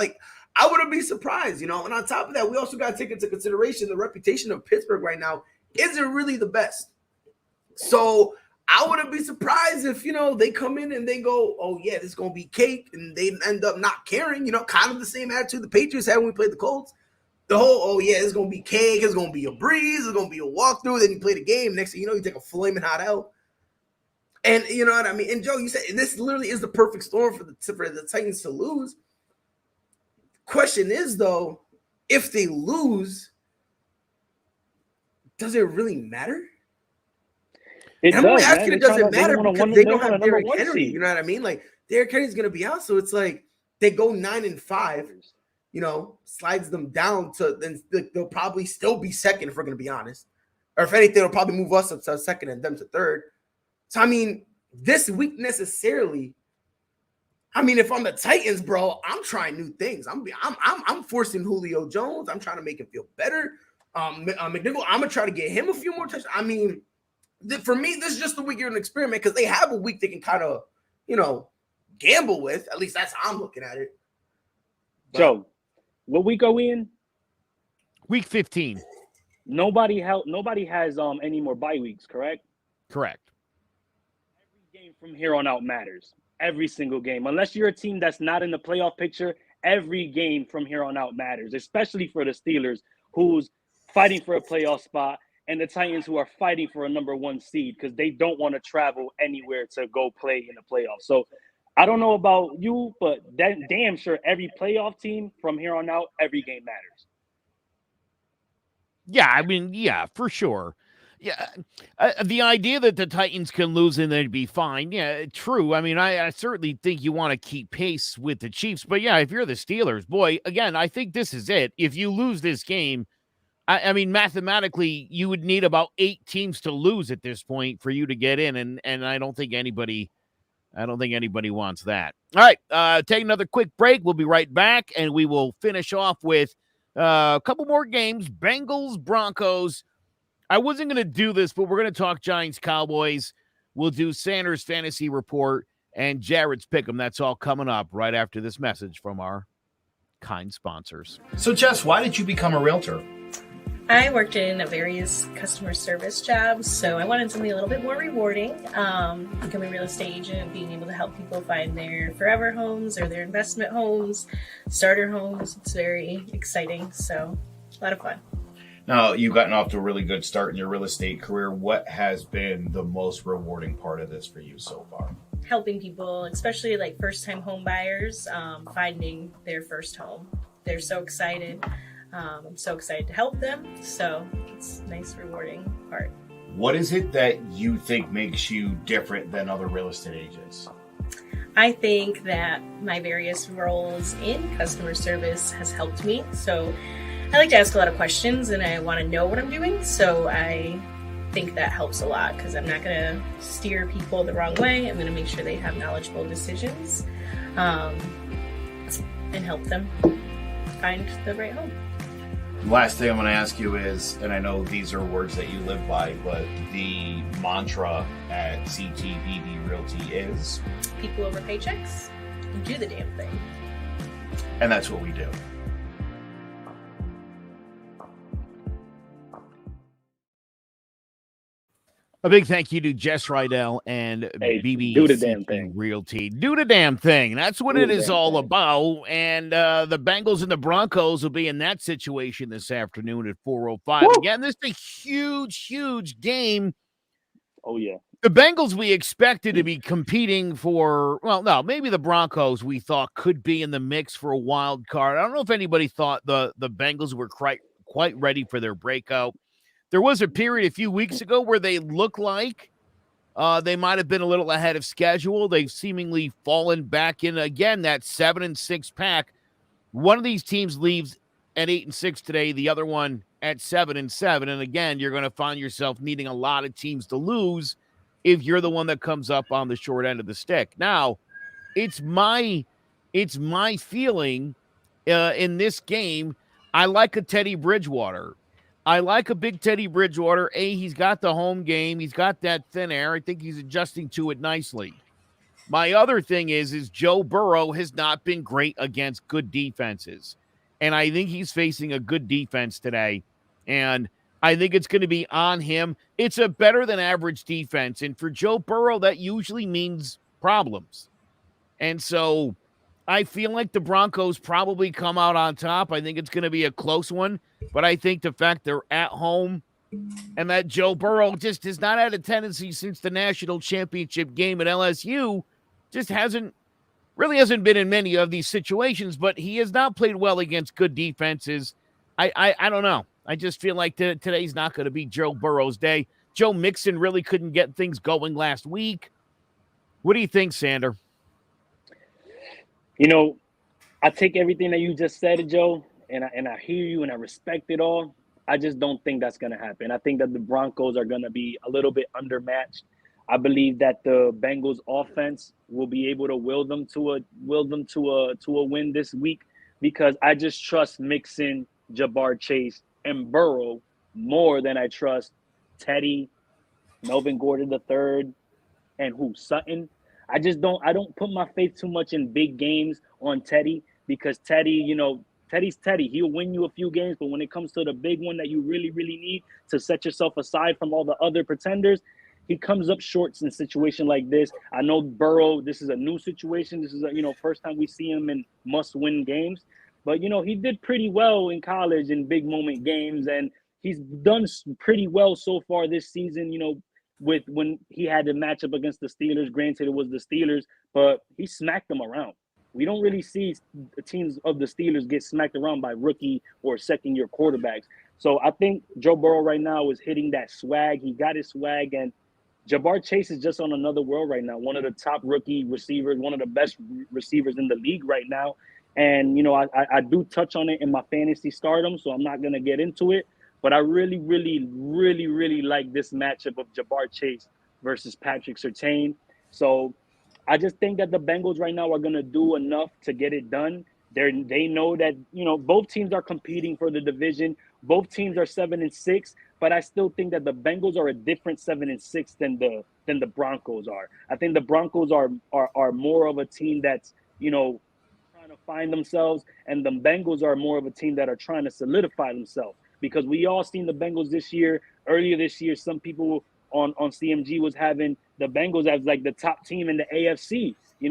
I wouldn't be surprised, And on top of that, we also got to take into consideration the reputation of Pittsburgh right now isn't really the best. So I wouldn't be surprised if, they come in and they go, oh, yeah, this is going to be cake, and they end up not caring, kind of the same attitude the Patriots had when we played the Colts. The whole, oh, yeah, it's going to be cake, it's going to be a breeze, it's going to be a walkthrough, then you play the game. Next thing you know, you take a flaming hot L. And you know what I mean? And Joe, you said this literally is the perfect storm for the Titans to lose. Question is, though, if they lose, does it really matter? I'm only asking it doesn't matter because they don't have Derrick Henry. Seed. You know what I mean? Like, Derrick Henry's going to be out. So it's like they go 9-5, slides them down to then they'll probably still be second if we're going to be honest. Or if anything, they'll probably move us up to second and them to third. So, I mean, this week necessarily, if I'm the Titans, bro, I'm trying new things. I'm forcing Julio Jones. I'm trying to make him feel better. McNichol, I'm going to try to get him a few more touchdowns. For me, this is just the week you're an experiment because they have a week they can kind of, gamble with. At least that's how I'm looking at it. But, Joe, what week are we in? Week 15. Nobody has any more bye weeks, correct? Correct. Every game from here on out matters. Every single game. Unless you're a team that's not in the playoff picture, every game from here on out matters, especially for the Steelers, who's fighting for a playoff spot, and the Titans, who are fighting for a number 1 seed because they don't want to travel anywhere to go play in the playoffs. So I don't know about you, but damn sure every playoff team from here on out, every game matters. Yeah, for sure. Yeah, the idea that the Titans can lose and they'd be fine, yeah, true. I certainly think you want to keep pace with the Chiefs. But, yeah, if you're the Steelers, boy, again, I think this is it. If you lose this game, mathematically, you would need about 8 teams to lose at this point for you to get in, and I don't think anybody wants that. All right, take another quick break. We'll be right back, and we will finish off with a couple more games. Bengals, Broncos. I wasn't going to do this, but we're going to talk Giants, Cowboys. We'll do Sanders' Fantasy Report and Jared's Pick'em. That's all coming up right after this message from our kind sponsors. So, Jess, why did you become a realtor? I worked in various customer service jobs, so I wanted something a little bit more rewarding. Becoming a real estate agent, being able to help people find their forever homes or their investment homes, starter homes. It's very exciting, so a lot of fun. Now, you've gotten off to a really good start in your real estate career. What has been the most rewarding part of this for you so far? Helping people, especially like first-time home buyers, finding their first home. They're so excited. I'm so excited to help them. So it's a nice, rewarding part. What is it that you think makes you different than other real estate agents? I think that my various roles in customer service has helped me. So I like to ask a lot of questions and I want to know what I'm doing. So I think that helps a lot because I'm not going to steer people the wrong way. I'm going to make sure they have knowledgeable decisions and help them find the right home. Last thing I'm going to ask you is, and I know these are words that you live by, but the mantra at CTBB Realty is? People over paychecks and do the damn thing. And that's what we do. A big thank you to Jess Rydell and BB do the damn thing. Realty. Do the damn thing. That's what it is all about. And the Bengals and the Broncos will be in that situation this afternoon at 4:05. Woo! Again, this is a huge, huge game. Oh, yeah. The Bengals we expected to be competing for, well, no, maybe the Broncos we thought could be in the mix for a wild card. I don't know if anybody thought the Bengals were quite ready for their breakout. There was a period a few weeks ago where they looked like they might have been a little ahead of schedule. They've seemingly fallen back in again that 7-6 pack. One of these teams leaves at 8-6 today, the other one at 7-7. And again, you're going to find yourself needing a lot of teams to lose if you're the one that comes up on the short end of the stick. Now, it's my feeling in this game. I like a Teddy Bridgewater. I like a big Teddy Bridgewater. He's got the home game. He's got that thin air. I think he's adjusting to it nicely. My other thing is Joe Burrow has not been great against good defenses. And I think he's facing a good defense today. And I think it's going to be on him. It's a better than average defense. And for Joe Burrow, that usually means problems. And so I feel like the Broncos probably come out on top. I think it's going to be a close one. But I think the fact they're at home and that Joe Burrow just has not had a tendency since the national championship game at LSU, just hasn't been in many of these situations, but he has not played well against good defenses. I don't know. I just feel like today's not going to be Joe Burrow's day. Joe Mixon really couldn't get things going last week. What do you think, Sander? You know, I take everything that you just said, Joe, and I hear you and I respect it all. I just don't think that's going to happen. I think that the Broncos are going to be a little bit undermatched. I believe that the Bengals offense will be able to will them to a win this week, because I just trust Mixon, Jabbar Chase, and Burrow more than I trust Teddy, Melvin Gordon III, and Sutton. I don't put my faith too much in big games on Teddy, because Teddy, Teddy's Teddy. He'll win you a few games, but when it comes to the big one that you really, really need to set yourself aside from all the other pretenders, he comes up short in a situation like this. I know Burrow, this is a new situation. This is first time we see him in must-win games. But, he did pretty well in college in big moment games, and he's done pretty well so far this season, with when he had the matchup against the Steelers. Granted, it was the Steelers, but he smacked them around. We don't really see the teams of the Steelers get smacked around by rookie or second-year quarterbacks. So I think Joe Burrow right now is hitting that swag. He got his swag, and Jabbar Chase is just on another world right now. One of the top rookie receivers, one of the best receivers in the league right now. And, I do touch on it in my fantasy stardom, so I'm not going to get into it. But I really, really, really, really like this matchup of Jabbar Chase versus Patrick Surtain. So I just think that the Bengals right now are going to do enough to get it done. They know that, both teams are competing for the division. Both teams are 7-6, but I still think that the Bengals are a different 7-6 than the Broncos are. I think the Broncos are more of a team that's, trying to find themselves, and the Bengals are more of a team that are trying to solidify themselves. Because we all seen the Bengals this year. Earlier this year, some people on CMG was having the Bengals as like the top team in the AFC. We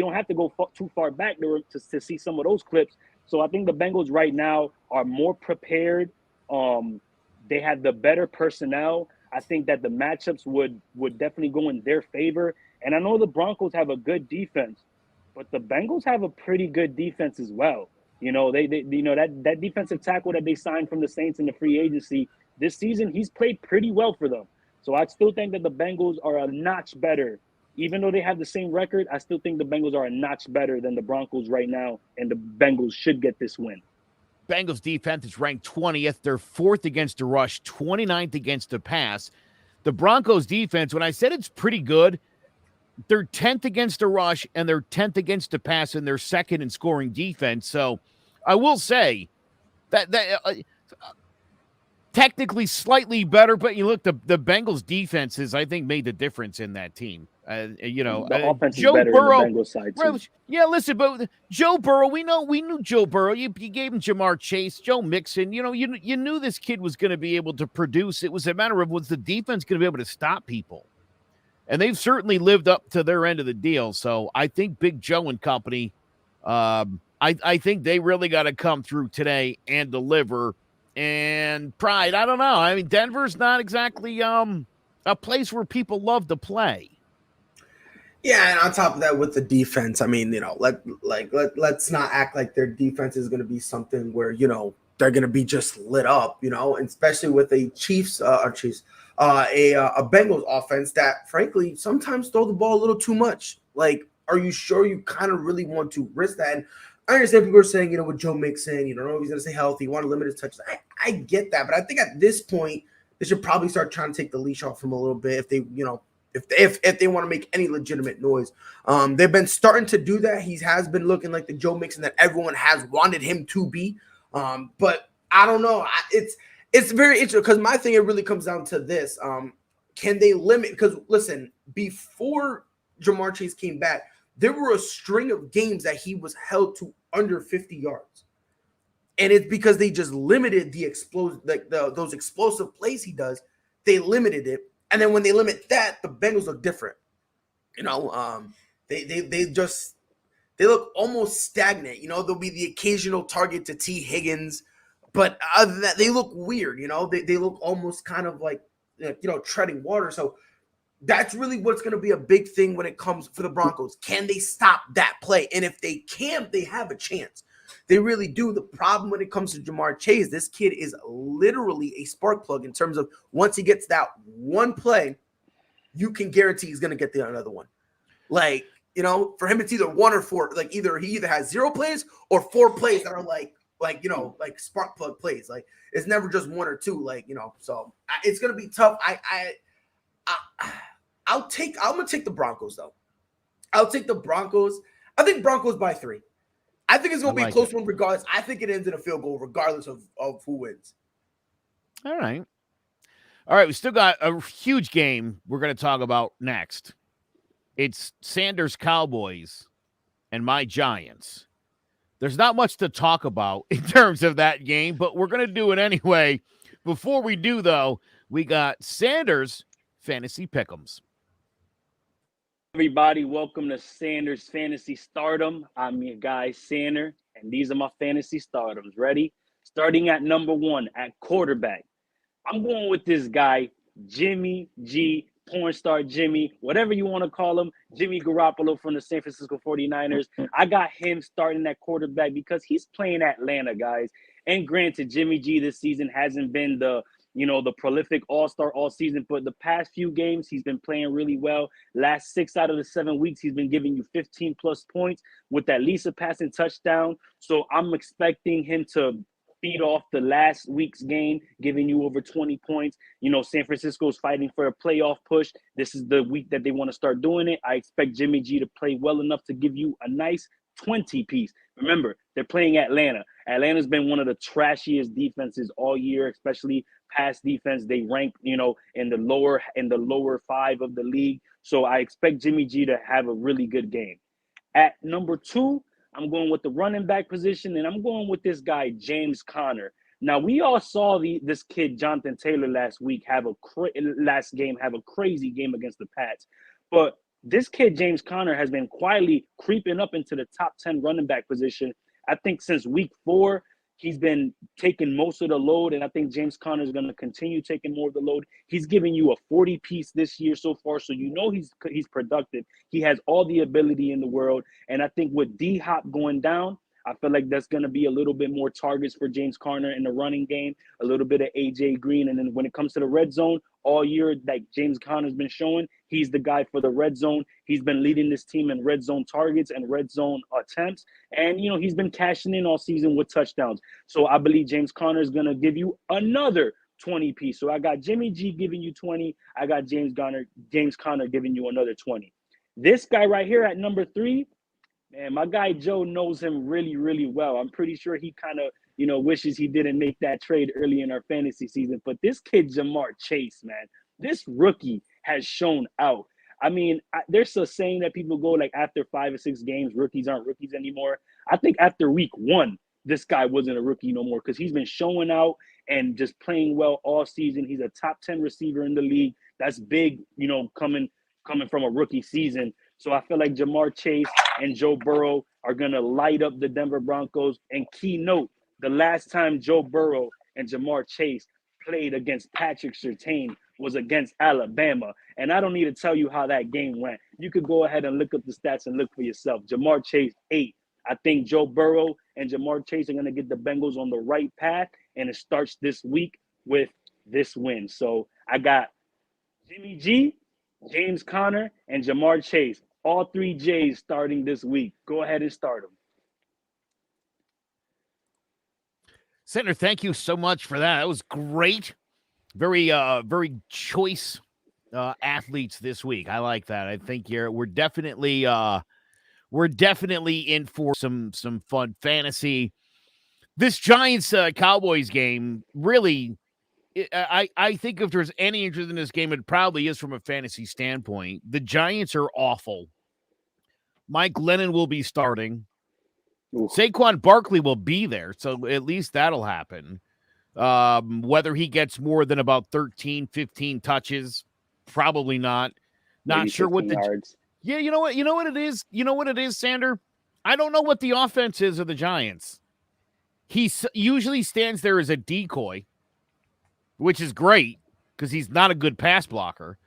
don't have to go too far back to see some of those clips. So I think the Bengals right now are more prepared. They have the better personnel. I think that the matchups would definitely go in their favor. And I know the Broncos have a good defense, but the Bengals have a pretty good defense as well. That defensive tackle that they signed from the Saints in the free agency this season, he's played pretty well for them. So I still think that the Bengals are a notch better. Even though they have the same record, I still think the Bengals are a notch better than the Broncos right now, and the Bengals should get this win. Bengals defense is ranked 20th. They're 4th against the rush, 29th against the pass. The Broncos defense, when I said it's pretty good, they're 10th against the rush and they're 10th against the pass, and they're second in scoring defense. So I will say that technically slightly better, but you look, the Bengals defenses, I think, made the difference in that team. The offense Joe is better Burrow, in the Bengals side too. Yeah, listen, but Joe Burrow, we knew Joe Burrow. You gave him Jabbar Chase, Joe Mixon. You knew this kid was going to be able to produce. It was a matter of, was the defense going to be able to stop people? And they've certainly lived up to their end of the deal. So I think Big Joe and company, I think they really got to come through today and deliver. And Pride, I don't know. I mean, Denver's not exactly a place where people love to play. Yeah, and on top of that, with the defense, I mean, let's not act like their defense is going to be something where they're going to be just lit up, and especially with a a Bengals offense that, frankly, sometimes throw the ball a little too much. Like, are you sure you kind of really want to risk that? And I understand people are saying, with Joe Mixon, you don't know if he's going to stay healthy, you want to limit his touches. I get that, but I think at this point, they should probably start trying to take the leash off him a little bit if they, if they want to make any legitimate noise. They've been starting to do that. He has been looking like the Joe Mixon that everyone has wanted him to be. But I don't know. It's very interesting because my thing, it really comes down to this. Can they limit? Because listen, before Jamar Chase came back, there were a string of games that he was held to under 50 yards. And it's because they just limited those explosive plays he does. They limited it. And then when they limit that, the Bengals look different. You know, they look almost stagnant. You know, there'll be the occasional target to T. Higgins, but other than that, they look weird. You know, they look almost kind of like, you know, treading water. So that's really what's going to be a big thing when it comes for the Broncos. Can they stop that play? And if they can, they have a chance. They really do. The problem when it comes to Jamar Chase, this kid is literally a spark plug in terms of once he gets that one play, you can guarantee he's going to get another one. Like, you know, for him, it's either one or four. Like he either has 0 plays or 4 plays that are like, you know, like spark plug plays. Like it's never just 1 or 2, like, you know, so it's going to be tough. I'm going to take the Broncos though. I'll take the Broncos. I think Broncos by 3. I think it's going to be a close one regardless. I think it ends in a field goal regardless of who wins. All right. We still got a huge game we're going to talk about next. It's Sanders Cowboys and my Giants. There's not much to talk about in terms of that game, but we're going to do it anyway. Before we do, though, we got Sanders Fantasy Pick'ems. Everybody, welcome to Sanders Fantasy Stardom. I'm your guy, Sander, and these are my fantasy stardoms. Ready? Starting at number 1 at quarterback. I'm going with this guy, Jimmy G, porn star Jimmy, whatever you want to call him, Jimmy Garoppolo from the San Francisco 49ers. I got him starting at quarterback because he's playing Atlanta, guys. And granted, Jimmy G this season hasn't been the prolific all-star all season, but the past few games, he's been playing really well. Last 6 out of the 7 weeks, he's been giving you 15-plus points with at least a passing touchdown. So I'm expecting him to feed off the last week's game, giving you over 20 points. You know, San Francisco's fighting for a playoff push. This is the week that they want to start doing it. I expect Jimmy G to play well enough to give you a nice 20-piece. Remember, they're playing Atlanta. Atlanta's been one of the trashiest defenses all year, especially pass defense. They rank, you know, in the lower 5 of the league. So I expect Jimmy G to have a really good game. At number 2, I'm going with the running back position, and I'm going with this guy, James Conner. Now, we all saw this kid, Jonathan Taylor, last week have a crazy game against the Pats. But this kid, James Conner, has been quietly creeping up into the top 10 running back position. I think since week 4, he's been taking most of the load, and I think James Conner is going to continue taking more of the load. He's giving you a 40-piece this year so far, so you know he's productive. He has all the ability in the world, and I think with D-Hop going down, I feel like that's going to be a little bit more targets for James Conner in the running game, a little bit of A.J. Green, and then when it comes to the red zone, all year, like James Conner's been showing, he's the guy for the red zone. He's been leading this team in red zone targets and red zone attempts. And, you know, he's been cashing in all season with touchdowns. So I believe James Conner is going to give you another 20-piece. So I got Jimmy G giving you 20. I got James Conner giving you another 20. This guy right here at number 3, man, my guy Joe knows him really, really well. I'm pretty sure he kind of, you know, wishes he didn't make that trade early in our fantasy season. But this kid, Jamar Chase, man, this rookie has shown out. I mean, there's a saying that people go like after 5 or 6 games, rookies aren't rookies anymore. I think after week 1, this guy wasn't a rookie no more because he's been showing out and just playing well all season. He's a top 10 receiver in the league. That's big, you know, coming from a rookie season. So I feel like Jamar Chase and Joe Burrow are going to light up the Denver Broncos. And key note, the last time Joe Burrow and Jamar Chase played against Patrick Surtain was against Alabama. And I don't need to tell you how that game went. You could go ahead and look up the stats and look for yourself. Jamar Chase, 8. I think Joe Burrow and Jamar Chase are going to get the Bengals on the right path. And it starts this week with this win. So I got Jimmy G, James Conner, and Jamar Chase. All 3 J's starting this week. Go ahead and start them. Senator, thank you so much for that. That was great. Very choice athletes this week. I like that. I think we're definitely in for some fun fantasy. This Giants Cowboys game really, I think if there's any interest in this game, it probably is from a fantasy standpoint. The Giants are awful. Mike Glennon will be starting. Ooh. Saquon Barkley will be there, so at least that'll happen. Whether he gets more than about 13, 15 touches, probably not. Not Maybe sure what the yards. Yeah, you know what it is? You know what it is, Sander? I don't know what the offense is of the Giants. He usually stands there as a decoy, which is great because he's not a good pass blocker.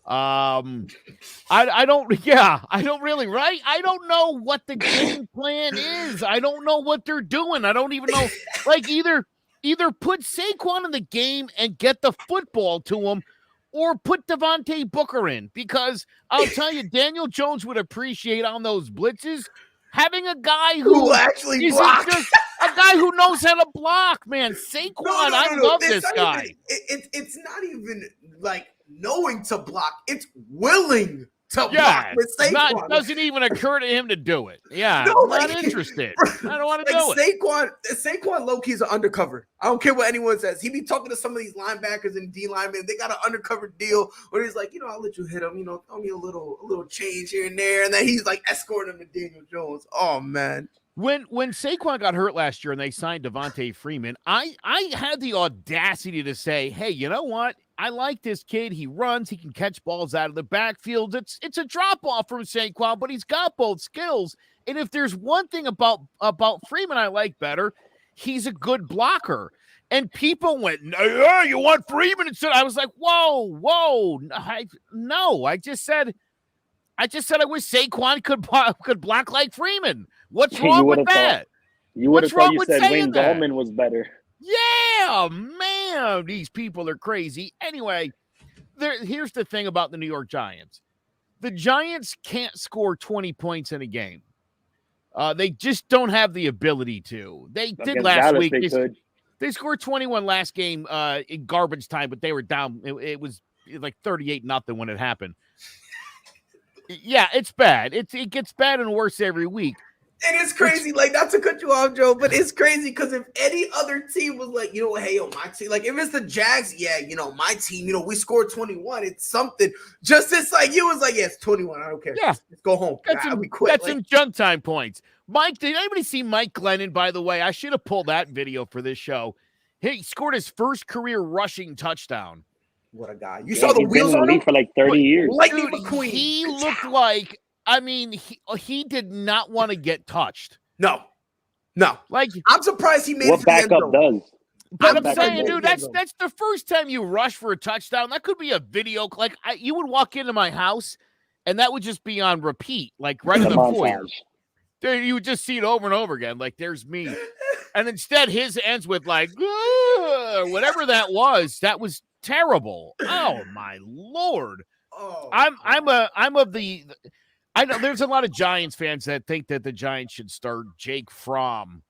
I don't really, right? I don't know what the game plan is. I don't know what they're doing. I don't even know. Like either put Saquon in the game and get the football to him, or put Devontae Booker in, because I'll tell you, Daniel Jones would appreciate on those blitzes having a guy who actually blocks. Just a guy who knows how to block, man. Saquon, I love this guy. It's not even like knowing to block. It's willing to block with Saquon. It doesn't even occur to him to do it. Yeah, No, I'm not interested. I don't want to do it. Saquon low-key is an undercover. I don't care what anyone says. He be talking to some of these linebackers and D linemen. They got an undercover deal where he's like, I'll let you hit him. Throw me a little change here and there. And then he's like escorting him to Daniel Jones. Oh, man. When Saquon got hurt last year and they signed Devontae Freeman, I had the audacity to say, hey, you know what? I like this kid. He runs. He can catch balls out of the backfield. It's a drop-off from Saquon, but he's got both skills. And if there's one thing about Freeman I like better, he's a good blocker. And people went, no, you want Freeman instead? I was like, whoa. No, I just said I wish Saquon could block like Freeman. What's wrong with that? You would have thought you said Wayne Gallman was better. Yeah, man, these people are crazy. Anyway, here's the thing about the New York Giants. The Giants can't score 20 points in a game. They just don't have the ability to. They did last week. They scored 21 last game in garbage time, but they were down. It was like 38-0 when it happened. Yeah, it's bad. It gets bad and worse every week. And it's crazy, like, not to cut you off, Joe, but it's crazy because if any other team was like, hey, my team, like, if it's the Jags, my team, we scored 21, it's something. Just it's like, you was like, yeah, it's 21, I don't care. Yeah. Let's go home. That's some junk time points. Mike, did anybody see Mike Glennon, by the way? I should have pulled that video for this show. He scored his first career rushing touchdown. What a guy. You saw the wheels on him? For like 30 years. Lightning McQueen. He looked like, he did not want to get touched. No. Like, I'm surprised he made what it to the end backup zone. does. But I'm saying, dude, that's the first time you rush for a touchdown. That could be a video. Like, you would walk into my house, and that would just be on repeat, like right in the foyer. Dude, you would just see it over and over again. Like, there's me. And instead, his ends with like, whatever that was. That was terrible. Oh my Lord. Oh, I know there's a lot of Giants fans that think that the Giants should start Jake Fromm.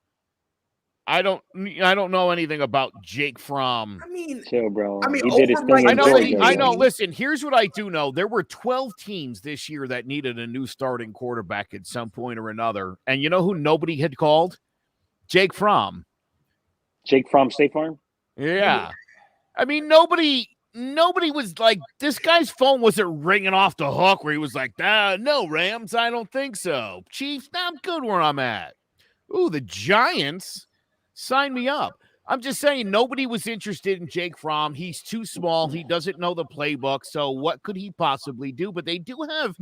I don't know anything about Jake Fromm. Chill, bro. He did his thing. I know. Listen, here's what I do know. There were 12 teams this year that needed a new starting quarterback at some point or another. And you know who nobody had called? Jake Fromm. Jake Fromm, State Farm? Yeah. Nobody was like, this guy's phone wasn't ringing off the hook where he was like, no, Rams, I don't think so. Chiefs, I'm good where I'm at. Ooh, the Giants, sign me up. I'm just saying nobody was interested in Jake Fromm. He's too small. He doesn't know the playbook. So what could he possibly do? But they do have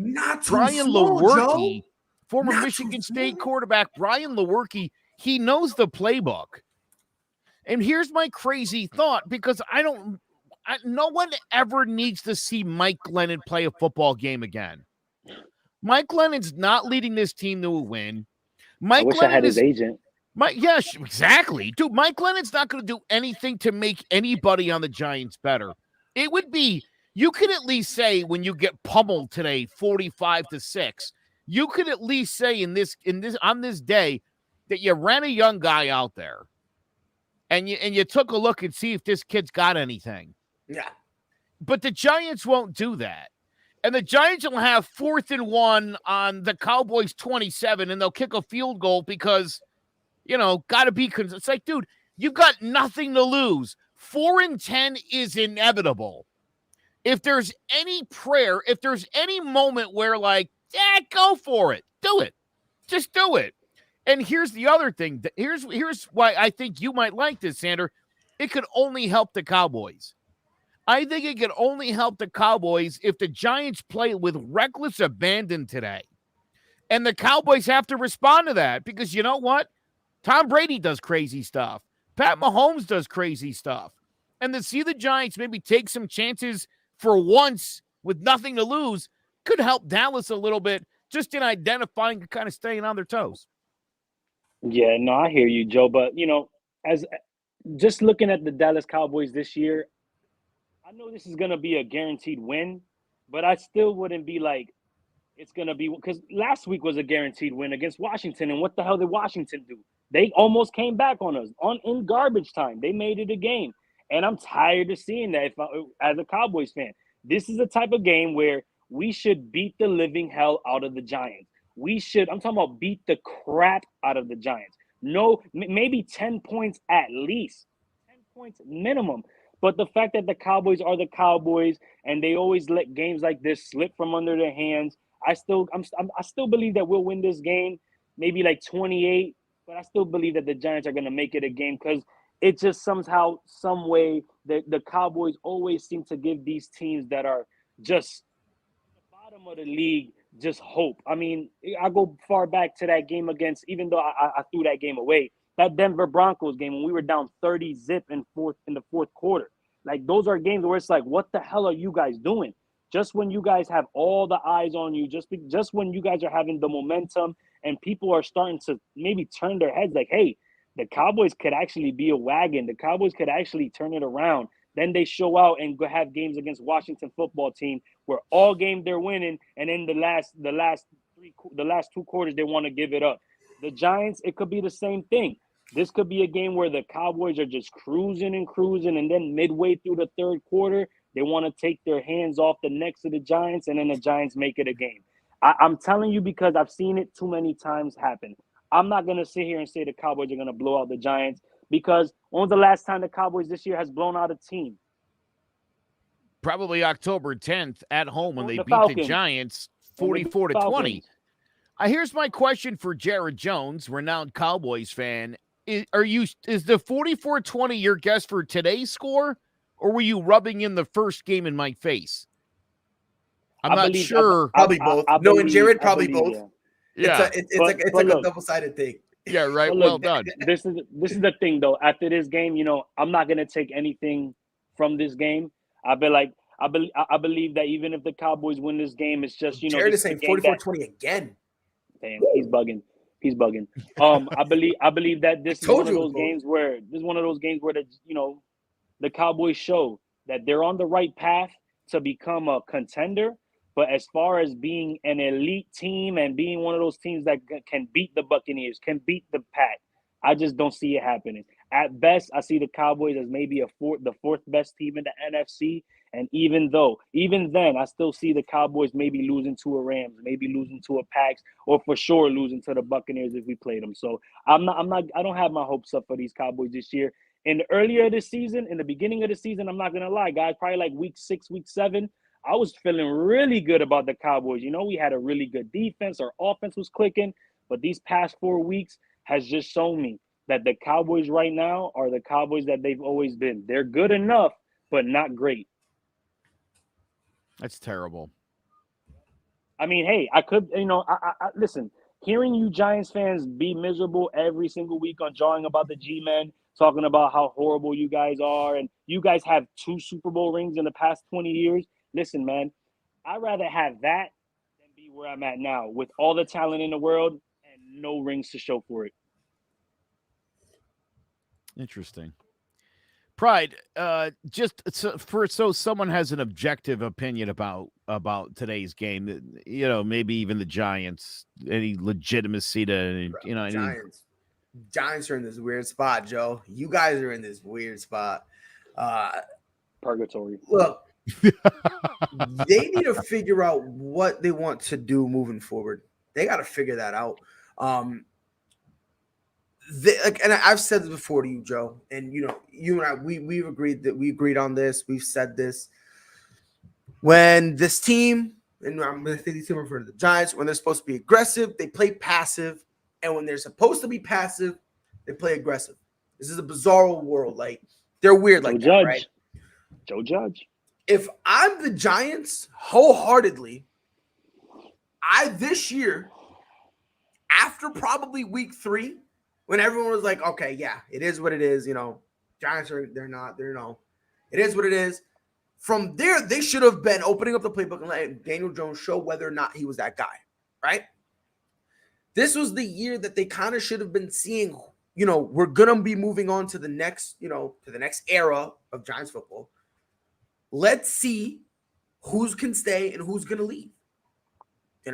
Brian Lewerke, former Michigan State quarterback. Brian Lewerke, he knows the playbook. And here's my crazy thought, because no one ever needs to see Mike Glennon play a football game again. Mike Glennon's not leading this team to a win. I wish I had his agent. Yes, exactly. Dude, Mike Glennon's not going to do anything to make anybody on the Giants better. It would be, you could at least say when you get pummeled today, 45-6, you could at least say on this day that you ran a young guy out there and you took a look and see if this kid's got anything. Yeah. But the Giants won't do that. And the Giants will have 4th and 1 on the Cowboys 27, and they'll kick a field goal because got to be. It's like, dude, you've got nothing to lose. 4-10 is inevitable. If there's any prayer, if there's any moment where go for it, do it, just do it. And here's the other thing. Here's why I think you might like this, Sander. It could only help the Cowboys. I think it could only help the Cowboys if the Giants play with reckless abandon today. And the Cowboys have to respond to that because you know what? Tom Brady does crazy stuff. Pat Mahomes does crazy stuff. And to see the Giants maybe take some chances for once with nothing to lose could help Dallas a little bit just in identifying and kind of staying on their toes. Yeah, no, I hear you, Joe. But, as just looking at the Dallas Cowboys this year, I know this is going to be a guaranteed win, but I still wouldn't be like it's going to be because last week was a guaranteed win against Washington. And what the hell did Washington do? They almost came back on us in garbage time. They made it a game. And I'm tired of seeing that as a Cowboys fan. This is the type of game where we should beat the living hell out of the Giants. I'm talking about beat the crap out of the Giants. No, maybe 10 points at least. 10 points minimum. But the fact that the Cowboys are the Cowboys and they always let games like this slip from under their hands, I still believe that we'll win this game, maybe like 28. But I still believe that the Giants are going to make it a game because it just somehow, some way, the Cowboys always seem to give these teams that are just at the bottom of the league just hope. I mean, I go far back to that game against, even though I threw that game away, that Denver Broncos game when we were down 30-zip in the fourth quarter. Like, those are games where it's like, what the hell are you guys doing? Just when you guys have all the eyes on you, just when you guys are having the momentum and people are starting to maybe turn their heads like, hey, the Cowboys could actually be a wagon. The Cowboys could actually turn it around. Then they show out and go have games against Washington football team where all game they're winning, and then the last two quarters they want to give it up. The Giants, it could be the same thing. This could be a game where the Cowboys are just cruising, and then midway through the third quarter, they want to take their hands off the necks of the Giants, and then the Giants make it a game. I'm telling you because I've seen it too many times happen. I'm not going to sit here and say the Cowboys are going to blow out the Giants because when was the last time the Cowboys this year has blown out a team? Probably October 10th at home when they beat Falcons. the Giants 44-20. Here's my question for Jared Jones, renowned Cowboys fan. Is the 44-20 your guess for today's score, or were you rubbing in the first game in my face? I'm not sure. Probably both. No, and Jared probably both. Yeah, it's like a double-sided thing. Yeah, right. Look, well done. This is the thing, though. After this game, I'm not gonna take anything from this game. I believe that even if the Cowboys win this game, it's just Jared is saying 44-20 again. Damn, he's bugging. I believe that this is one of those games where the Cowboys show that they're on the right path to become a contender. But as far as being an elite team and being one of those teams that can beat the Buccaneers, can beat the Pack, I just don't see it happening. At best, I see the Cowboys as maybe the fourth best team in the NFC. And even then, I still see the Cowboys maybe losing to a Rams, maybe losing to a Packs, or for sure losing to the Buccaneers if we played them. So I don't have my hopes up for these Cowboys this year. In the beginning of the season, I'm not gonna lie, guys, probably like week 6, week 7. I was feeling really good about the Cowboys. We had a really good defense. Our offense was clicking. But these past 4 weeks has just shown me that the Cowboys right now are the Cowboys that they've always been. They're good enough, but not great. That's terrible. I mean, hey, I could, listen, hearing you Giants fans be miserable every single week on jawing about the G-Men, talking about how horrible you guys are, and you guys have 2 Super Bowl rings in the past 20 years. Listen, man, I'd rather have that than be where I'm at now with all the talent in the world and no rings to show for it. Interesting. Pride, so someone has an objective opinion about today's game, maybe even the Giants, any legitimacy to, Giants are in this weird spot, Joe. You guys are in this weird spot. Purgatory. Look, they need to figure out what they want to do moving forward. They got to figure that out. and I've said this before to you, Joe, and you and I, we've agreed on this. We've said this. When this team, and I'm going to say this team refer to the Giants, when they're supposed to be aggressive, they play passive, and when they're supposed to be passive, they play aggressive. This is a bizarre world. Like, they're weird like that, right? Joe Judge. If I'm the Giants, wholeheartedly, this year, after probably week 3, when everyone was like, okay, yeah, it is what it is, Giants it is what it is. From there, they should have been opening up the playbook and letting Daniel Jones show whether or not he was that guy, right? This was the year that they kind of should have been seeing, we're going to be moving on to the next, to the next era of Giants football. Let's see who can stay and who's going to leave. They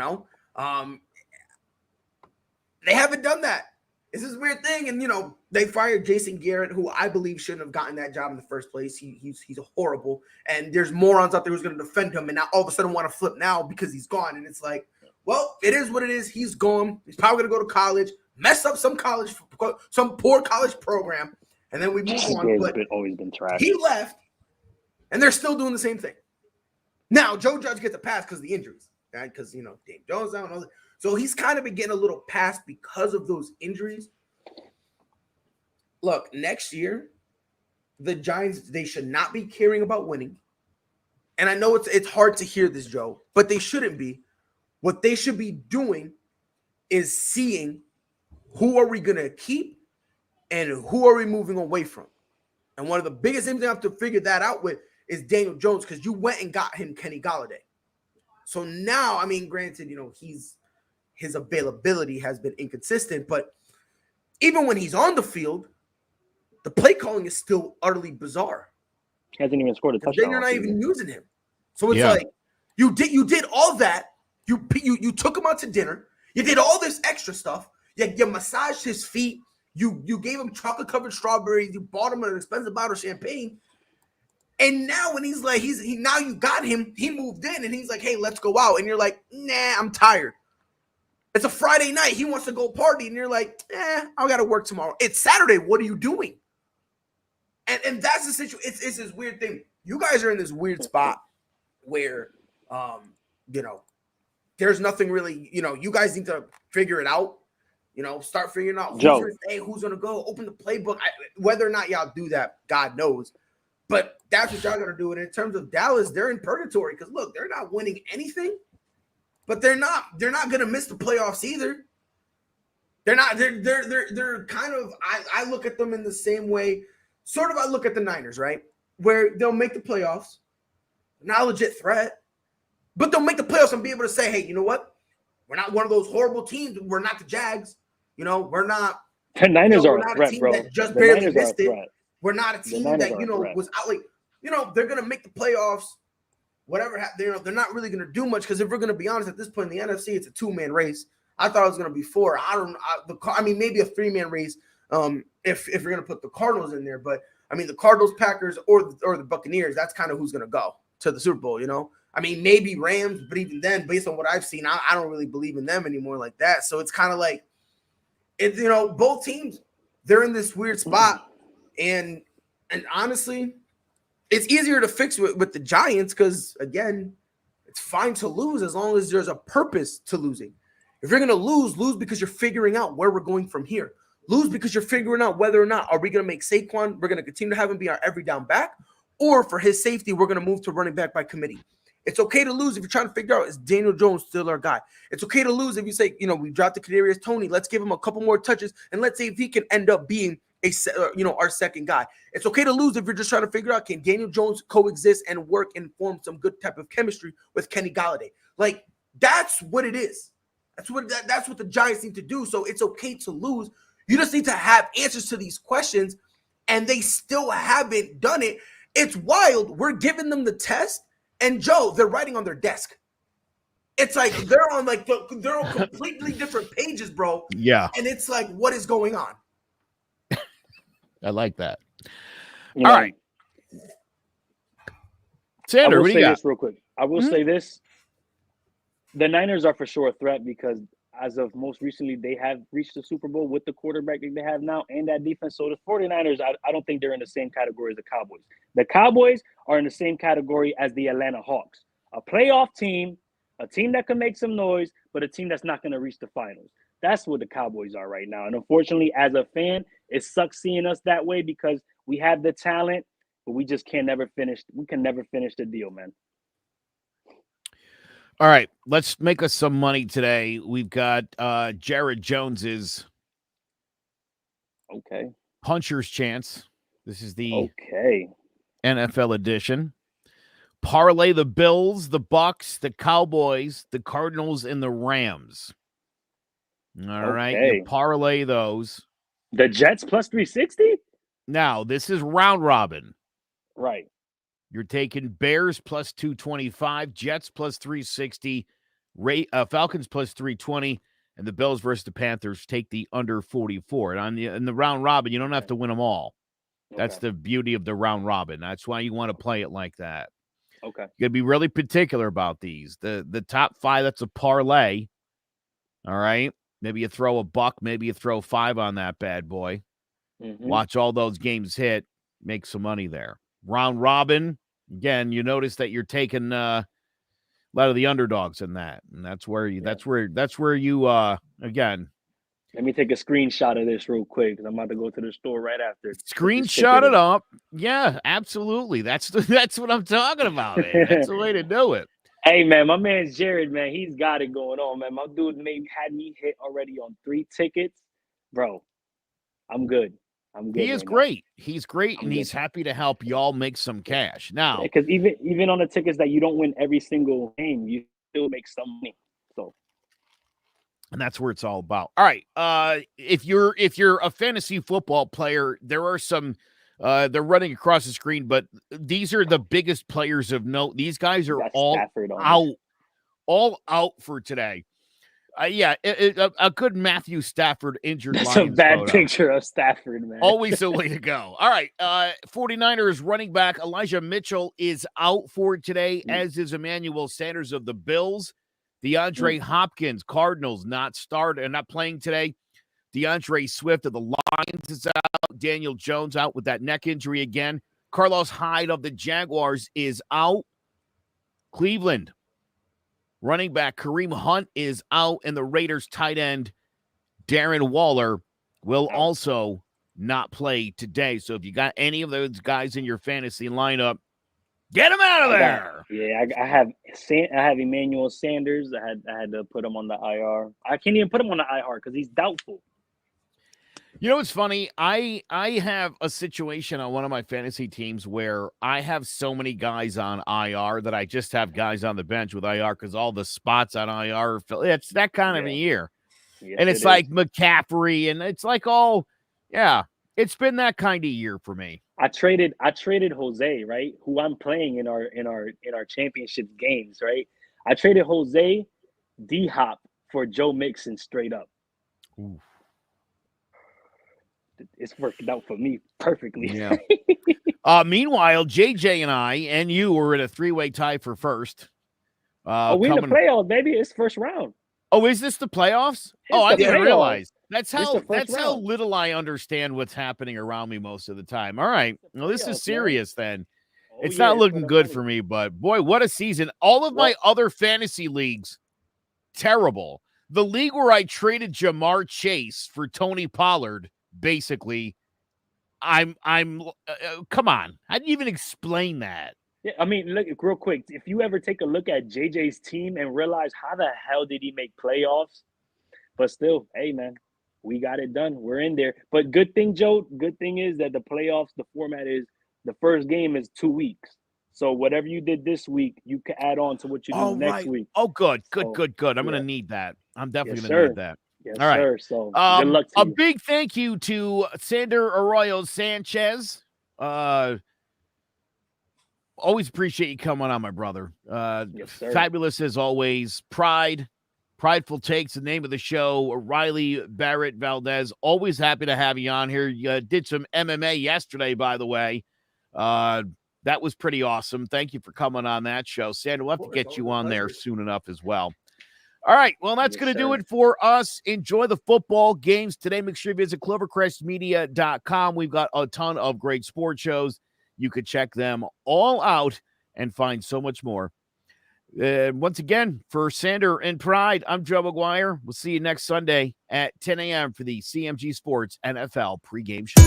haven't done that. It's this weird thing. And, they fired Jason Garrett, who I believe shouldn't have gotten that job in the first place. He's horrible. And there's morons out there who's going to defend him and now all of a sudden want to flip now because he's gone. And it's like, well, it is what it is. He's gone. He's probably going to go to college, mess up some poor college program, and then we move on. But always been trash. He left, and they're still doing the same thing. Now, Joe Judge gets a pass because of the injuries, right? Because, Dave Jones out and all that. So he's kind of been getting a little pass because of those injuries. Look, next year, the Giants, they should not be caring about winning. And I know it's hard to hear this, Joe, but they shouldn't be. What they should be doing is seeing who are we going to keep and who are we moving away from. And one of the biggest things they have to figure that out with is Daniel Jones, because you went and got him Kenny Golladay. So now, I mean, granted, his availability has been inconsistent, but even when he's on the field, the play calling is still utterly bizarre. He hasn't even scored a touchdown. Then you're not even using him. So it's like you did all that. You took him out to dinner. You did all this extra stuff. You massaged his feet. You gave him chocolate covered strawberries. You bought him an expensive bottle of champagne. And now when now you got him, he moved in and he's like, hey, let's go out. And you're like, nah, I'm tired. It's a Friday night. He wants to go party. And you're like, I got to work tomorrow. It's Saturday. What are you doing? And that's the situation. It's this weird thing. You guys are in this weird spot where, there's nothing really, you guys need to figure it out. Start figuring out who's going to stay, who's going to go, open the playbook. Whether or not y'all do that, God knows. But that's what y'all got to do. And in terms of Dallas, they're in purgatory because, look, they're not winning anything, but they're not going to miss the playoffs either. They're not. They're kind of. I look at them in the same way. Sort of. I look at the Niners, right, where they'll make the playoffs, not a legit threat, but they'll make the playoffs and be able to say, hey, you know what? We're not one of those horrible teams. We're not the Jags. We're not. The Niners are a threat, bro. That just barely missed it. We're not a team that was out like. They're gonna make the playoffs. Whatever they're not really gonna do much because if we're gonna be honest, at this point in the NFC, it's a 2-man race. I thought it was gonna be 4. Maybe a 3-man race. If you're gonna put the Cardinals in there, but I mean the Cardinals, Packers, or the Buccaneers. That's kind of who's gonna go to the Super Bowl. I mean maybe Rams, but even then, based on what I've seen, I don't really believe in them anymore like that. So it's kind of like it's both teams they're in this weird spot, and honestly. It's easier to fix with the Giants because, again, it's fine to lose as long as there's a purpose to losing. If you're going to lose because you're figuring out where we're going from here. Lose because you're figuring out whether or not are we going to make Saquon, we're going to continue to have him be our every down back, or for his safety, we're going to move to running back by committee. It's okay to lose if you're trying to figure out is Daniel Jones still our guy. It's okay to lose if you say, we dropped the Kadarius Toney. Let's give him a couple more touches, and let's see if he can end up being our second guy. It's okay to lose if you're just trying to figure out can Daniel Jones coexist and work and form some good type of chemistry with Kenny Golladay. Like that's what it is. That's what the Giants need to do. So it's okay to lose. You just need to have answers to these questions, and they still haven't done it. It's wild. We're giving them the test, and Joe, they're writing on their desk. It's like they're on completely different pages, bro. Yeah, and it's like, what is going on? I like that. All right. Sander, what do you got? This real quick. I will say this. The Niners are for sure a threat because as of most recently, they have reached the Super Bowl with the quarterback that they have now and that defense. So the 49ers, I don't think they're in the same category as the Cowboys. The Cowboys are in the same category as the Atlanta Hawks, a playoff team, a team that can make some noise, but a team that's not going to reach the finals. That's what the Cowboys are right now. And unfortunately, as a fan, it sucks seeing us that way because we have the talent, but we just can never finish. We can never finish the deal, man. All right, let's make us some money today. We've got Jared Jones's puncher's chance. This is the NFL edition. Parlay the Bills, the Bucks, the Cowboys, the Cardinals, and the Rams. All right, you parlay those. The Jets plus 360? Now, this is round robin. Right. You're taking Bears plus 225, Jets plus 360, Falcons plus 320, and the Bills versus the Panthers take the under 44. And in the round robin, you don't have to win them all. That's the beauty of the round robin. That's why you want to play it like that. Okay. You got to be really particular about these. The top five, that's a parlay. All right. Maybe you throw a buck, maybe you throw 5 on that bad boy. Mm-hmm. Watch all those games hit, make some money there. Round robin, again, you notice that you're taking a lot of the underdogs in that, and that's where you again. Let me take a screenshot of this real quick because I'm about to go to the store right after. Screenshot it up. Yeah, absolutely. That's what I'm talking about, man. That's the way to do it. Hey, man, my man Jared, man, he's got it going on, man. My dude had me hit already on 3 tickets. Bro, I'm good. He is great. He's great, and he's happy to help y'all make some cash. Now, because even on the tickets that you don't win every single game, you still make some money. So, and that's where it's all about. All right, if you're a fantasy football player, there are some. They're running across the screen, but these are the biggest players of note. These guys are all out for today. A good Matthew Stafford injured. That's a bad picture of Stafford, man. Always the way to go. All right. 49ers running back Elijah Mitchell is out for today, as is Emmanuel Sanders of the Bills. DeAndre Hopkins, Cardinals, not playing today. DeAndre Swift of the Lions is out. Daniel Jones out with that neck injury again. Carlos Hyde of the Jaguars is out. Cleveland running back Kareem Hunt is out, and the Raiders tight end Darren Waller will also not play today. So if you got any of those guys in your fantasy lineup, get them out of there. I have Emmanuel Sanders. I had to put him on the IR. I can't even put him on the IR because he's doubtful. You know what's funny? I have a situation on one of my fantasy teams where I have so many guys on IR that I just have guys on the bench with IR because all the spots on IR are filled. It's that kind of a year. Yes, and it's like McCaffrey, and it's like it's been that kind of year for me. I traded Jose, right? Who I'm playing in our championship games, right? I traded Jose D-Hop for Joe Mixon straight up. Ooh. It's working out for me perfectly. Yeah. Meanwhile, JJ and I and you were in a 3-way tie for first. We in the playoffs, baby. It's first round. Oh, is this the playoffs? I didn't realize. That's how little I understand what's happening around me most of the time. All right. Well, this is serious then. It's not looking good for me, but boy, what a season. All of my other fantasy leagues, terrible. The league where I traded Jamar Chase for Tony Pollard, basically, I'm come on. How do you even explain that? Yeah, I mean, look, real quick, if you ever take a look at JJ's team and realize how the hell did he make playoffs? But still, hey, man, we got it done. We're in there. But good thing, Joe, good thing is that the playoffs, the format is the first game is 2 weeks. So whatever you did this week, you can add on to what you do next week. Oh, good. I'm going to need that. I'm definitely going to need that. Yes, all right. Sir. So good luck to you. A big thank you to Sander Arroyo Sanchez. Always appreciate you coming on, my brother. Yes, sir. Fabulous as always. Prideful Takes, the name of the show. Riley Barrett Valdez. Always happy to have you on here. You did some MMA yesterday, by the way. That was pretty awesome. Thank you for coming on that show. Sander, we'll have to get you on there soon enough as well. All right. Well, that's Yes, going to do sir. it for us. Enjoy the football games today. Make sure you visit clovercrestmedia.com. We've got a ton of great sports shows. You could check them all out and find so much more. Once again, for Sander and Pride, I'm Joe McGuire. We'll see you next Sunday at 10 a.m. for the CMG Sports NFL Pregame Show.